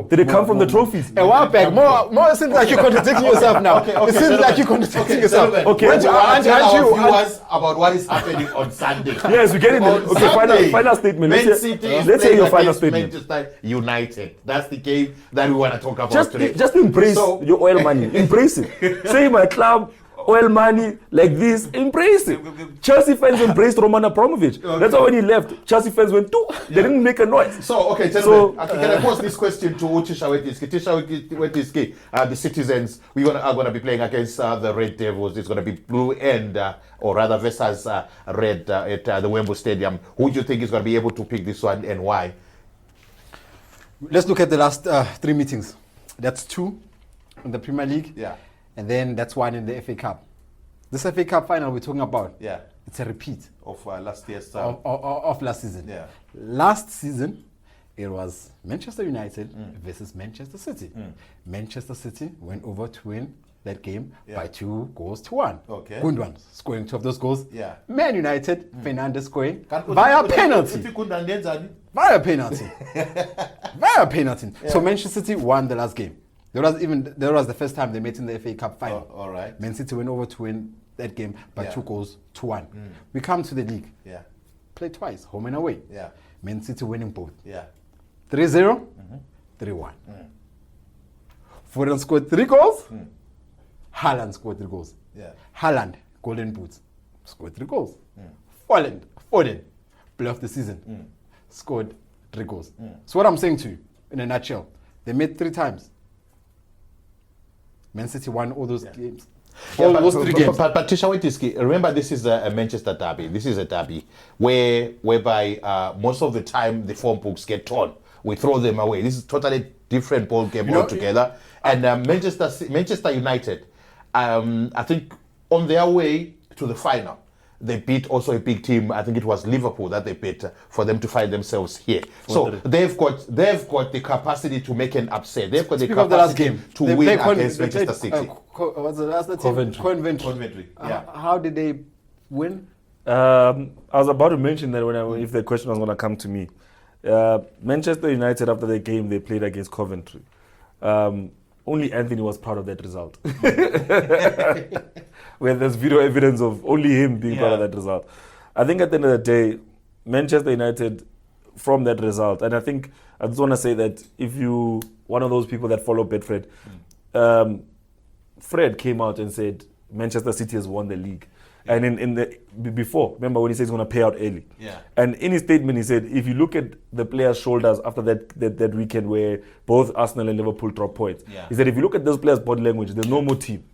Did it come from the trophies? A while back, more it seems like you're contradicting yourself now. It seems like you're contradicting yourself. Okay, aren't you about what is happening on Sunday? Yes, we get it. Okay, final statement. Let's hear your final statement. Manchester United. That's the game that we want to talk about today. Just embrace your oil money. Embrace it. Say my club. Oil money like this, embrace it. Chelsea fans embraced Roman Abramovich. That's why when he left, Chelsea fans went too. They didn't make a noise. So, okay, gentlemen, can I pose this question to Uthisha weDiski? Uthisha weDiski, the Citizens, are going to be playing against the Red Devils. It's going to be blue and, or rather versus red at the Wembley Stadium. Who do you think is going to be able to pick this one and why? Let's look at the last 3 meetings. That's 2 in the Premier League. Yeah. And then that's 1 in the FA Cup. This FA Cup final we're talking about, it's a repeat of last year's of last season. Yeah. Last season, it was Manchester United versus Manchester City. Manchester City went over to win that game by 2-1. Okay. Gundogan scoring 2 of those goals. Yeah. Man United, Fernandes scoring via penalty. Via penalty. Via penalty. So Manchester City won the last game. There was the first time they met in the FA Cup final. All right. Man City went over to win that game by 2-1. We come to the league. Yeah. Play twice, home and away. Yeah. Man City winning both. Yeah. 3-0, 3-1. Foden scored 3 goals. Haaland scored 3 goals. Yeah. Haaland, golden boots, scored 3 goals. Foden, player of the season, scored 3 goals. So what I'm saying to you, in a nutshell, they met 3 times. Man City won all those games. Those 3 games. But Uthisha weDiski, remember this is a Manchester derby. This is a derby whereby most of the time the form books get torn we throw them away. This is totally different ball game altogether. And Manchester United, I think on their way to the final, they beat also a big team. I think it was Liverpool that they beat for them to find themselves here. So they've got the capacity to make an upset. They've got the capacity to win against Manchester City. What's the last team? Coventry. How did they win? I was about to mention that if the question was going to come to me. Manchester United, after the game they played against Coventry, only Anthony was proud of that result. Where there's video evidence of only him being proud of that result. I think at the end of the day, Manchester United, from that result, and I think I just want to say that if you one of those people that follow Betfred, Fred came out and said Manchester City has won the league. And in the before, remember when he said he's going to pay out early. Yeah. And in his statement, he said, if you look at the players' shoulders after that weekend where both Arsenal and Liverpool dropped points, he said, if you look at those players' body language, there's no more team.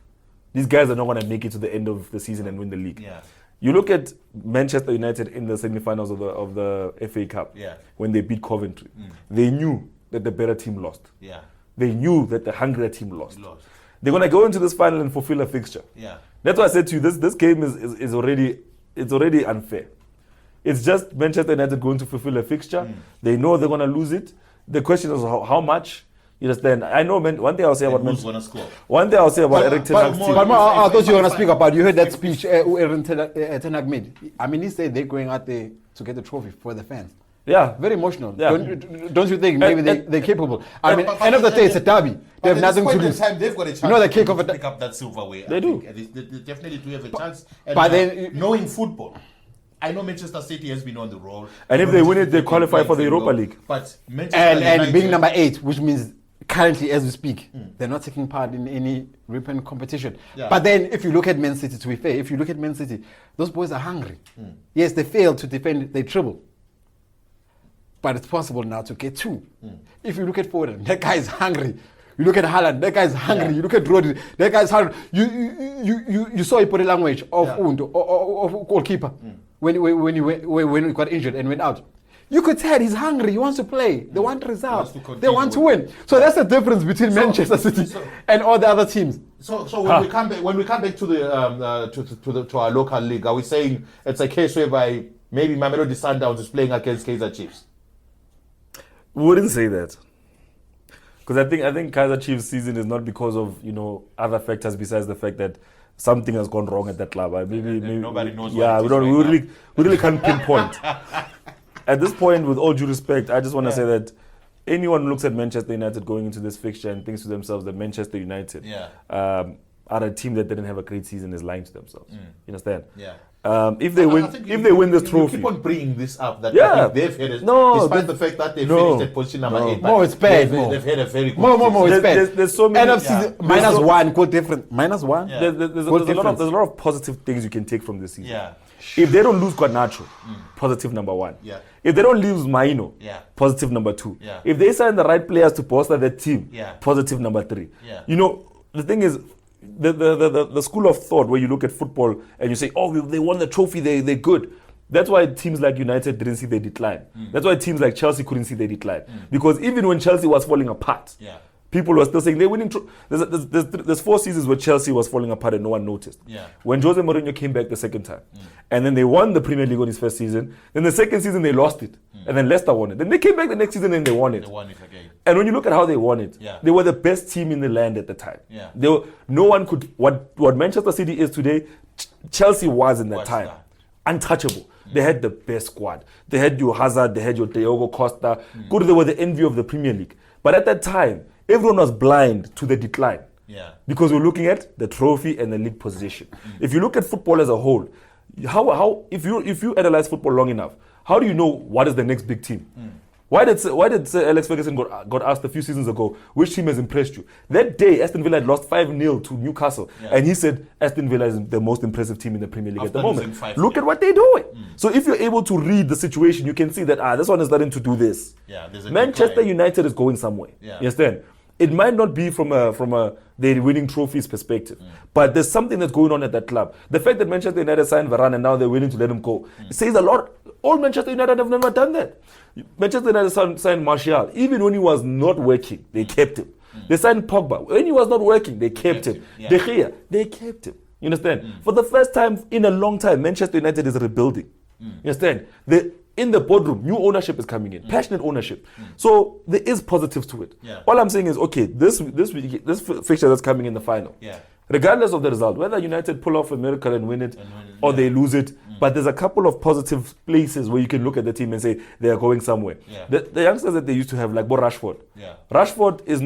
These guys are not going to make it to the end of the season and win the league. Yeah. You look at Manchester United in the semi-finals of the FA Cup when they beat Coventry. They knew that the better team lost. Yeah. They knew that the hungrier team lost. They're going to go into this final and fulfill a fixture. Yeah. That's why I said to you, this game is already unfair. It's just Manchester United going to fulfill a fixture. They know they're going to lose it. The question is how much. You understand? I know, one thing I'll say about Manchester. One thing I'll say about Eric Ten Hag's team. But I thought you were going to speak about. You heard that speech Eric Ten Hag made. I mean, he said they're going out there to get the trophy for the fans. Yeah, very emotional. Yeah. Don't you think maybe they're capable? I mean, end of the day, it's a derby. They have nothing to lose. They've got a chance. To pick up that silverware. They do. They definitely do have a chance. And but then, knowing football, I know Manchester City has been on the roll. And if they win it, they qualify for the Europa League. But and being number 8, which means currently, as we speak, they're not taking part in any European competition. Yeah. But then, if you look at Man City, to be fair, if you look at Man City, those boys are hungry. Yes, they failed to defend their treble. But it's possible now to get 2. If you look at Foden, that guy is hungry. You look at Haaland, that guy is hungry. Yeah. You look at Rodri, that guy is hungry. You saw a body language of of goalkeeper when he got injured and went out. You could tell he's hungry. He wants to play. They want results. They want to win. So that's the difference between Manchester City and all the other teams. So when we come back to the to our local league, are we saying it's a case whereby maybe Mamelodi Sundowns is playing against Kaizer Chiefs? We wouldn't say that, because I think Kaizer Chiefs' season is not because of other factors besides the fact that something has gone wrong at that club. Maybe nobody knows. Yeah, we really can't pinpoint. At this point, with all due respect, I just want to say that anyone who looks at Manchester United going into this fixture and thinks to themselves that Manchester United are a team that didn't have a great season is lying to themselves. You understand? Yeah. If they win this trophy, you keep on bringing this up that I think they've had despite the fact that they finished at position number 8. More, it's bad. They've had a very good more. It's bad. There's so many NFC -1 quite different. -1. Yeah. There's a lot of positive things you can take from this season. Yeah. If they don't lose Quadracho, positive number 1. Yeah. If they don't lose Maino, positive number 2. Yeah. If they sign the right players to bolster that team, positive number 3. Yeah. The thing is, the school of thought where you look at football and you say, oh, they won the trophy, they're good. That's why teams like United didn't see their decline. That's why teams like Chelsea couldn't see their decline. Because even when Chelsea was falling apart, people were still saying they're winning. There's 4 seasons where Chelsea was falling apart and no one noticed. Yeah. When Jose Mourinho came back the second time, and then they won the Premier League on his first season, then the second season they lost it, and then Leicester won it. Then they came back the next season and they won it. They won it again. And when you look at how they won it, they were the best team in the land at the time. Yeah. No one could, what Manchester City is today, Chelsea was in that time. Untouchable. They had the best squad. They had your Hazard, they had your Diogo Costa. Good, they were the envy of the Premier League. But at that time, everyone was blind to the decline. Yeah. Because we're looking at the trophy and the league position. If you look at football as a whole, if you analyze football long enough, how do you know what is the next big team? Why did Sir Alex Ferguson got asked a few seasons ago, which team has impressed you? That day, Aston Villa had lost 5-0 to Newcastle. And he said, Aston Villa is the most impressive team in the Premier League at the moment. Look at what they're doing. So if you're able to read the situation, you can see that, this one is starting to do this. Yeah, Manchester United is going somewhere. Yeah. You understand? It might not be from a they're winning trophies perspective, but there's something that's going on at that club. The fact that Manchester United signed Varane and now they're willing to let him go, it says a lot All Manchester United have never done that. Manchester United signed Martial. Even when he was not working, they kept him. They signed Pogba. When he was not working, they kept him. Yeah. De Gea, they kept him. You understand? For the first time in a long time, Manchester United is rebuilding. You understand? In the boardroom, new ownership is coming in, passionate ownership. So there is positives to it. Yeah. All I'm saying is, okay, this fixture that's coming in the final, regardless of the result, whether United pull off a miracle and win it, or they lose it, but there's a couple of positive places where you can look at the team and say they are going somewhere. Yeah. The youngsters that they used to have, like Rashford. Yeah. Rashford is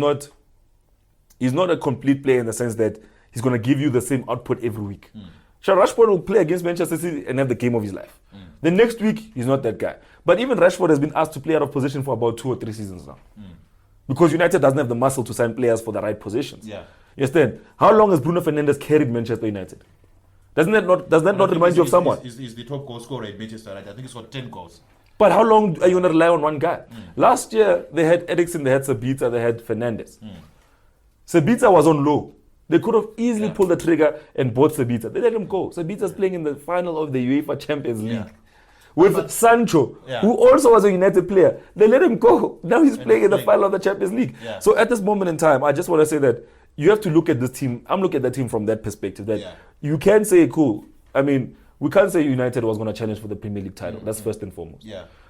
not a complete player in the sense that he's going to give you the same output every week. Sure, Rashford will play against Manchester City and have the game of his life. The next week, he's not that guy. But even Rashford has been asked to play out of position for about 2 or 3 seasons now. Because United doesn't have the muscle to sign players for the right positions. Yeah. You understand? How long has Bruno Fernandes carried Manchester United? Does that not remind you of someone? He's the top goal scorer at Manchester United. I think he's got 10 goals. But how long are you going to rely on one guy? Last year, they had Eriksen, they had Sabitzer, they had Fernandes. Sabitzer was on low. They could have easily pulled the trigger and bought Sabitzer. They let him go. Sabitzer's playing in the final of the UEFA Champions League. With Sancho, who also was a United player. They let him go. Now he's playing in the final of the Champions League. So at this moment in time, I just want to say that you have to look at this team. I'm looking at the team from that perspective. That you can say, cool. I mean, we can't say United was going to challenge for the Premier League title. That's first and foremost.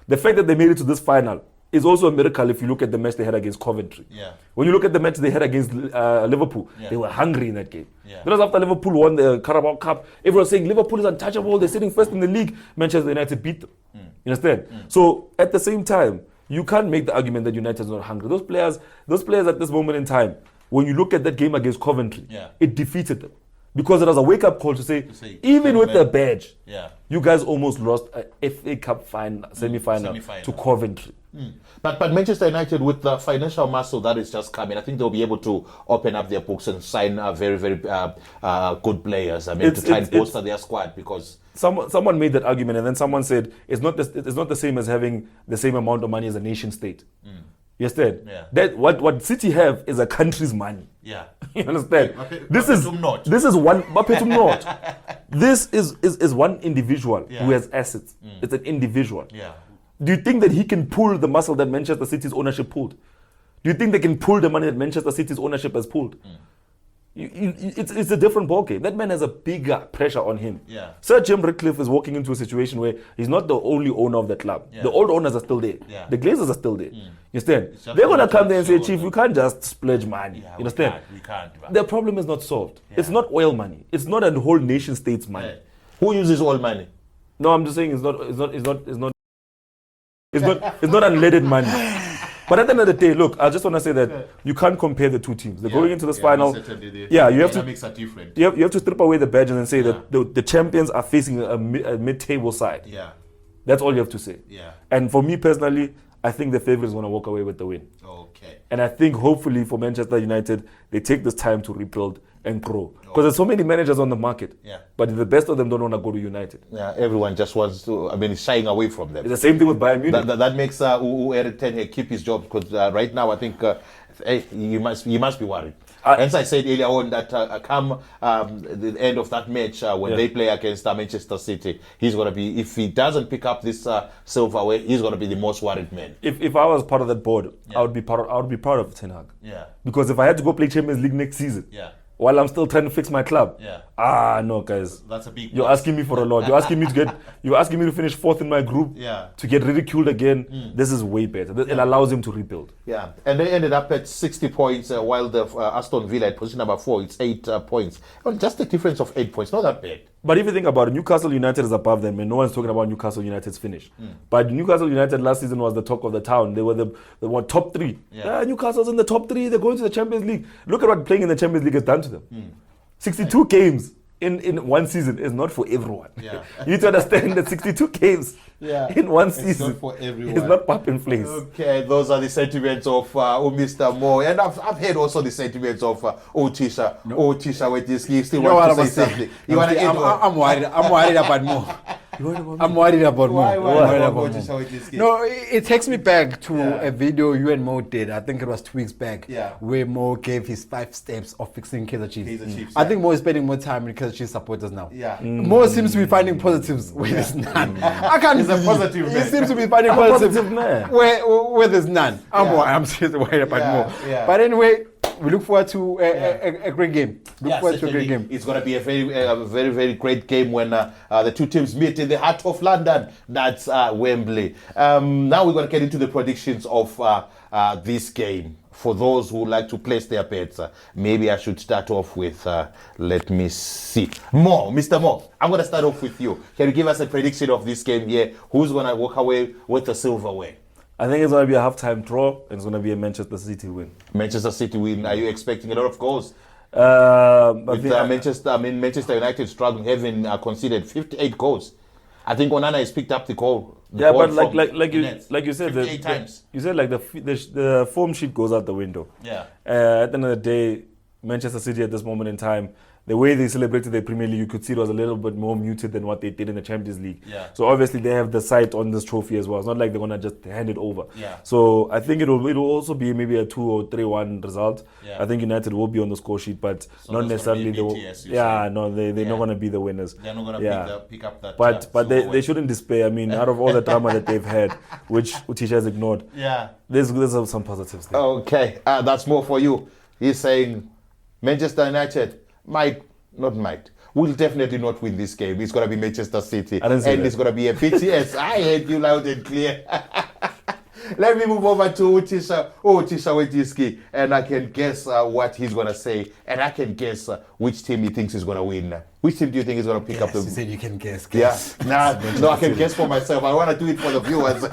The fact that they made it to this final is also a miracle if you look at the match they had against Coventry. When you look at the match they had against Liverpool, they were hungry in that game. Because after Liverpool won the Carabao Cup, everyone was saying Liverpool is untouchable, they're sitting first in the league. Manchester United beat them. You understand? So at the same time, you can't make the argument that United is not hungry. Those players at this moment in time, when you look at that game against Coventry, it defeated them. Because it was a wake-up call to say even with the badge, you guys almost lost a FA Cup semi-final to Coventry. But Manchester United, with the financial muscle that is just coming, I think they'll be able to open up their books and sign very, very good players. I mean, to try and bolster their squad, because someone made that argument, and then someone said it's not the same as having the same amount of money as a nation state. You understand? That what City have is a country's money. You understand? This is one This is one individual who has assets. It's an individual. Do you think that he can pull the muscle that Manchester City's ownership pulled? Do you think they can pull the money that Manchester City's ownership has pulled? It's a different ballgame. That man has a bigger pressure on him. Sir Jim Ratcliffe is walking into a situation where he's not the only owner of the club. The old owners are still there. The Glazers are still there. You understand? They're going to come there and say, Chief, we can't just splurge money. You understand? We can't. The problem is not solved. It's not oil money. It's not a whole nation state's money. Who uses oil money? No, I'm just saying it's not unleaded money. But at the end of the day, look, I just want to say that you can't compare the two teams. They're going into this final. You have to. Are different. You have to strip away the badges and say that the champions are facing a mid-table side. That's all you have to say. And for me personally, I think the favourite is going to walk away with the win. Okay. And I think hopefully for Manchester United, they take this time to rebuild and grow. Because there's so many managers on the market. But the best of them don't want to go to United. Everyone just wants to, is shying away from them. It's the same thing with Bayern Munich. That makes Eric Ten Hag keep his job, because right now I think you must be worried. Hence I said earlier on that come the end of that match when they play against Manchester City, he's going to be, if he doesn't pick up this silverware, he's going to be the most worried man. If I was part of that board, I would be proud of Ten Hag. Because if I had to go play Champions League next season, while I'm still trying to fix my club. No, guys. That's a big. You're asking me for a lot. You're asking me to finish fourth in my group. To get ridiculed again. This is way better. It allows him to rebuild. And they ended up at 60 points, while the Aston Villa at position number 4, it's 8 points. Well, just a difference of 8 points. Not that bad. But if you think about it, Newcastle United is above them, and no one's talking about Newcastle United's finish. But Newcastle United last season was the talk of the town. They were the top 3. Newcastle's in the top 3. They're going to the Champions League. Look at what playing in the Champions League has done to them. 62 games in one season is not for everyone. You need to understand that 62 games in one season it's not for everyone. It's not pop in place. Okay, those are the sentiments of Mr. Moore. And I've heard also the sentiments of Uthisha. Uthisha, weDiski, still want to say something. I'm worried about Moore. I'm worried about more. Why I'm worried about about Uthisha more. with this game? No, it takes me back to Yeah. a video you and Mo did. I think it was 2 weeks back. Yeah. Where Mo gave his 5 steps of fixing Kaizer Chiefs. Kaizer Chiefs, I yeah. think Mo is spending more time with Kaizer Chiefs supporters now. Yeah. Mo seems to be finding positives where there's none. I can't. He's a positive He man. seems to be finding I'm a positives positive man. where there's none. Yeah. I'm seriously worried about Yeah, Mo. yeah. But anyway, we look forward to a great game. Look forward to a great certainly. game. It's going to be a very, very great game when the two teams meet in the heart of London. That's Wembley. Now we're going to get into the predictions of this game. For those who like to place their bets, maybe I should start off with, let me see. Mr. Mo, I'm going to start off with you. Can you give us a prediction of this game here? Who's going to walk away with the silverware? I think it's going to be a halftime draw, and it's going to be a Manchester City win. Manchester City win. Are you expecting a lot of goals? With Manchester United struggling, having conceded 58 goals. I think Onana has picked up the goal. Yeah, goal but from like Nets. you said, 58 times. You said like the form sheet goes out the window. Yeah. At the end of the day, Manchester City at this moment in time, the way they celebrated their Premier League, you could see it was a little bit more muted than what they did in the Champions League. Yeah. So obviously they have the sight on this trophy as well. It's not like they're gonna just hand it over. Yeah. So I think it'll also be maybe a 2 or 3-1 result. Yeah. I think United will be on the score sheet, but So not that's gonna necessarily. be a They will, BTS, you yeah, say? no, they're Yeah. not gonna be the winners. They're not going to pick up that. But they silverware. shouldn't despair. I mean, out of all the drama that they've had, which Uthisha has ignored, Yeah. there's some positives there. Okay, that's more for you. He's saying Manchester United will definitely not win this game. It's going to be Manchester City. I didn't say And that. it's going to be a BTS. I heard you loud and clear. Let me move over to Uthisha weDiski, and I can guess what he's going to say, and I can guess which team he thinks is going to win. Which team do you think is going to pick up the... You said you can guess. Yeah, no, I can guess for myself. I want to do it for the viewers.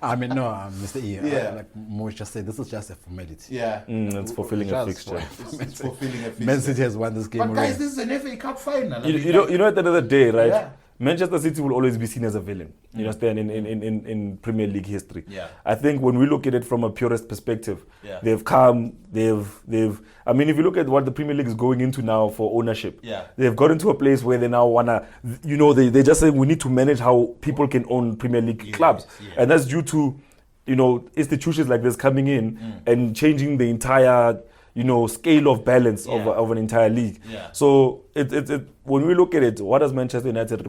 I mean, no, Mr. E. Yeah. Like Mo just said, this is just a formality. Yeah. It's fulfilling a Just fixture. It's fulfilling a Man fixture. City has won this game But already. guys, this is an FA Cup final. You know, at the end of the day, right? Yeah. Manchester City will always be seen as a villain. You understand? In Premier League history. Yeah. I think when we look at it from a purist perspective, Yeah. they've come. They've. I mean, if you look at what the Premier League is going into now for ownership, Yeah. they've gotten to a place where they now wanna. You know, they just say we need to manage how people can own Premier League clubs, yeah. and that's due to, you know, institutions like this coming in and changing the entire, you know, scale of balance of an entire league. Yeah. So when we look at it, what does Manchester United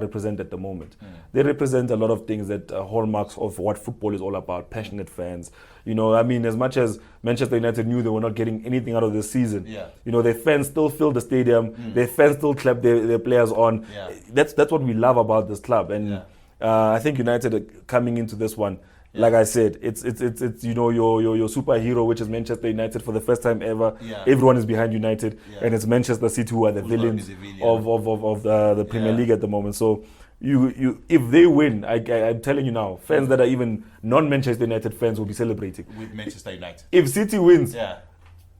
represent at the moment? They represent a lot of things that hallmarks of what football is all about. Passionate fans. You know, I mean, as much as Manchester United knew they were not getting anything out of this season, you know, their fans still fill the stadium. Their fans still clap their players on. Yeah. That's what we love about this club. And I think United are coming into this one. Like I said, it's you know, your superhero, which is Manchester United, for the first time ever. Yeah. Everyone is behind United, Yeah. and it's Manchester City who are the Who's gonna be villains the villain. of the Premier Yeah. League at the moment. So you if they win, I'm telling you now, fans that are even non-Manchester United fans will be celebrating. With Manchester United. If City wins, Yeah.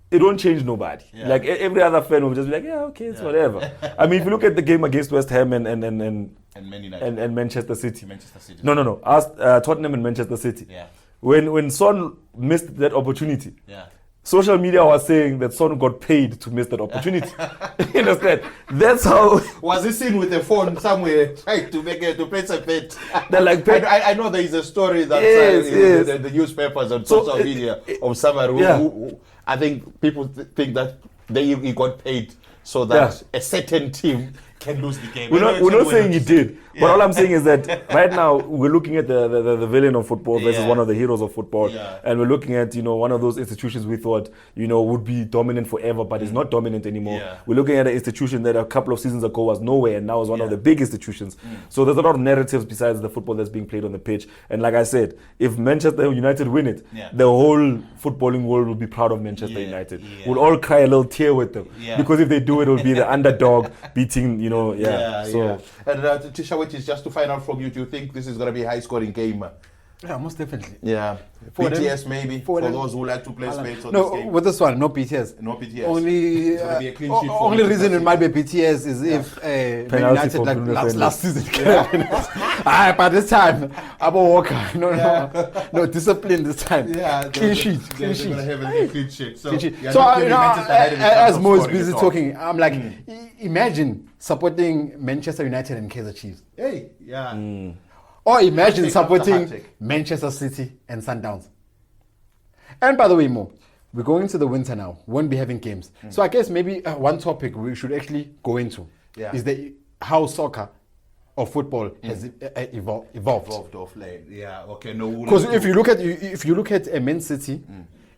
it won't change nobody. Yeah. Like every other fan will just be like, yeah, okay, it's whatever. I mean, if you look at the game against West Ham and Man United. and Manchester City. Manchester City. No. Tottenham and Manchester City. Yeah. When Son missed that opportunity, Yeah. social media was saying that Son got paid to miss that opportunity. You understand? That's how Was he seen with a phone somewhere trying to place a bet? they're like. I know there is a story that Yes. the newspapers and So, social media of someone who I think people think that he got paid so that a certain team can lose the game. We're not saying he did, but all I'm saying is that right now we're looking at the villain of football versus one of the heroes of football, and we're looking at, you know, one of those institutions we thought, you know, would be dominant forever, but is not dominant anymore. Yeah. We're looking at an institution that a couple of seasons ago was nowhere and now is one of the big institutions. So there's a lot of narratives besides the football that's being played on the pitch. And like I said, if Manchester United win it, the whole footballing world will be proud of Manchester United. We'll all cry a little tear with them because if they do, it will be the underdog beating, you know. And Tisha, which is just to find out from you, do you think this is going to be a high-scoring game? Yeah, most definitely. Yeah. For BTS them- maybe, for for them- those who like to play spades on No, this game. with this one, no BTS. No BTS. Only, It's gonna be a clean sheet for only Manchester reason it City. might be BTS is if Man Penalty United for like Bruno last season. But this time, Abo Walker, no discipline this time. Yeah, Clean sheet, They're clean sheet. going to have a clean sheet. So, Clean sheet. yeah, So not giving you know, Manchester United a chance as of Mo is scoring busy at all. talking, I'm like, imagine supporting Manchester United and Kaizer Chiefs. Hey, yeah. Or imagine Hat-trick after supporting hat-trick. Manchester City and Sundowns. And by the way, Mo, we're going into the winter now. Won't be having games. So I guess maybe one topic we should actually go into is how soccer or football has evolved. Evolved off lane. Yeah, okay. No. Because if you look at Man City,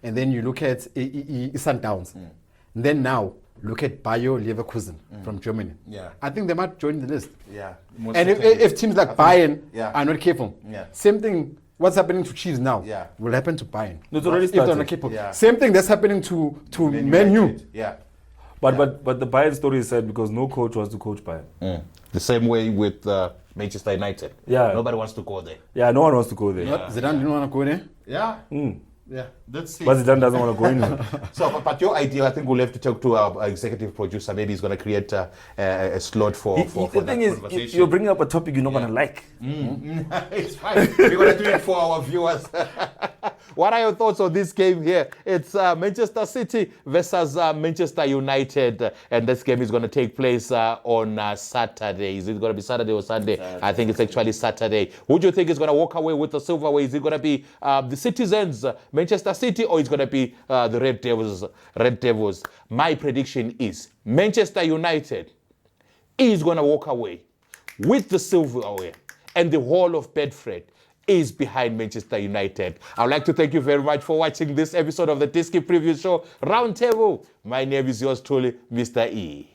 and then you look at Sundowns, and then now look at Bayer Leverkusen from Germany. Yeah. I think they might join the list. Yeah. And if teams like Bayern are not careful, same thing. What's happening to Chiefs now will happen to Bayern. No, it's already If they're started. not careful. Yeah. Same thing that's happening to Man U. Yeah. But the Bayern story is sad because no coach wants to coach Bayern. The same way with Manchester United. Yeah. Nobody wants to go there. Yeah, no one wants to go there. What? Zidane didn't want to go there. Yeah. Yeah. That's it. But Zidane doesn't want to go in. So, but your idea, I think we'll have to talk to our executive producer. Maybe he's going to create a slot for The that thing is, conversation. you're bringing up a topic you're not going to like. It's fine. We're going to do it for our viewers. What are your thoughts on this game here? It's Manchester City versus Manchester United. And this game is going to take place on Saturday. Is it going to be Saturday or Sunday? Saturday. I think it's actually Saturday. Who do you think is going to walk away with the silverware? Is it going to be the Citizens, Manchester City, or it's going to be the Red Devils? Red Devils. My prediction is Manchester United is going to walk away with the silverware, and the whole of Betfred is behind Manchester United. I would like to thank you very much for watching this episode of the Diski Preview Show Roundtable. My name is yours truly, Mr. E.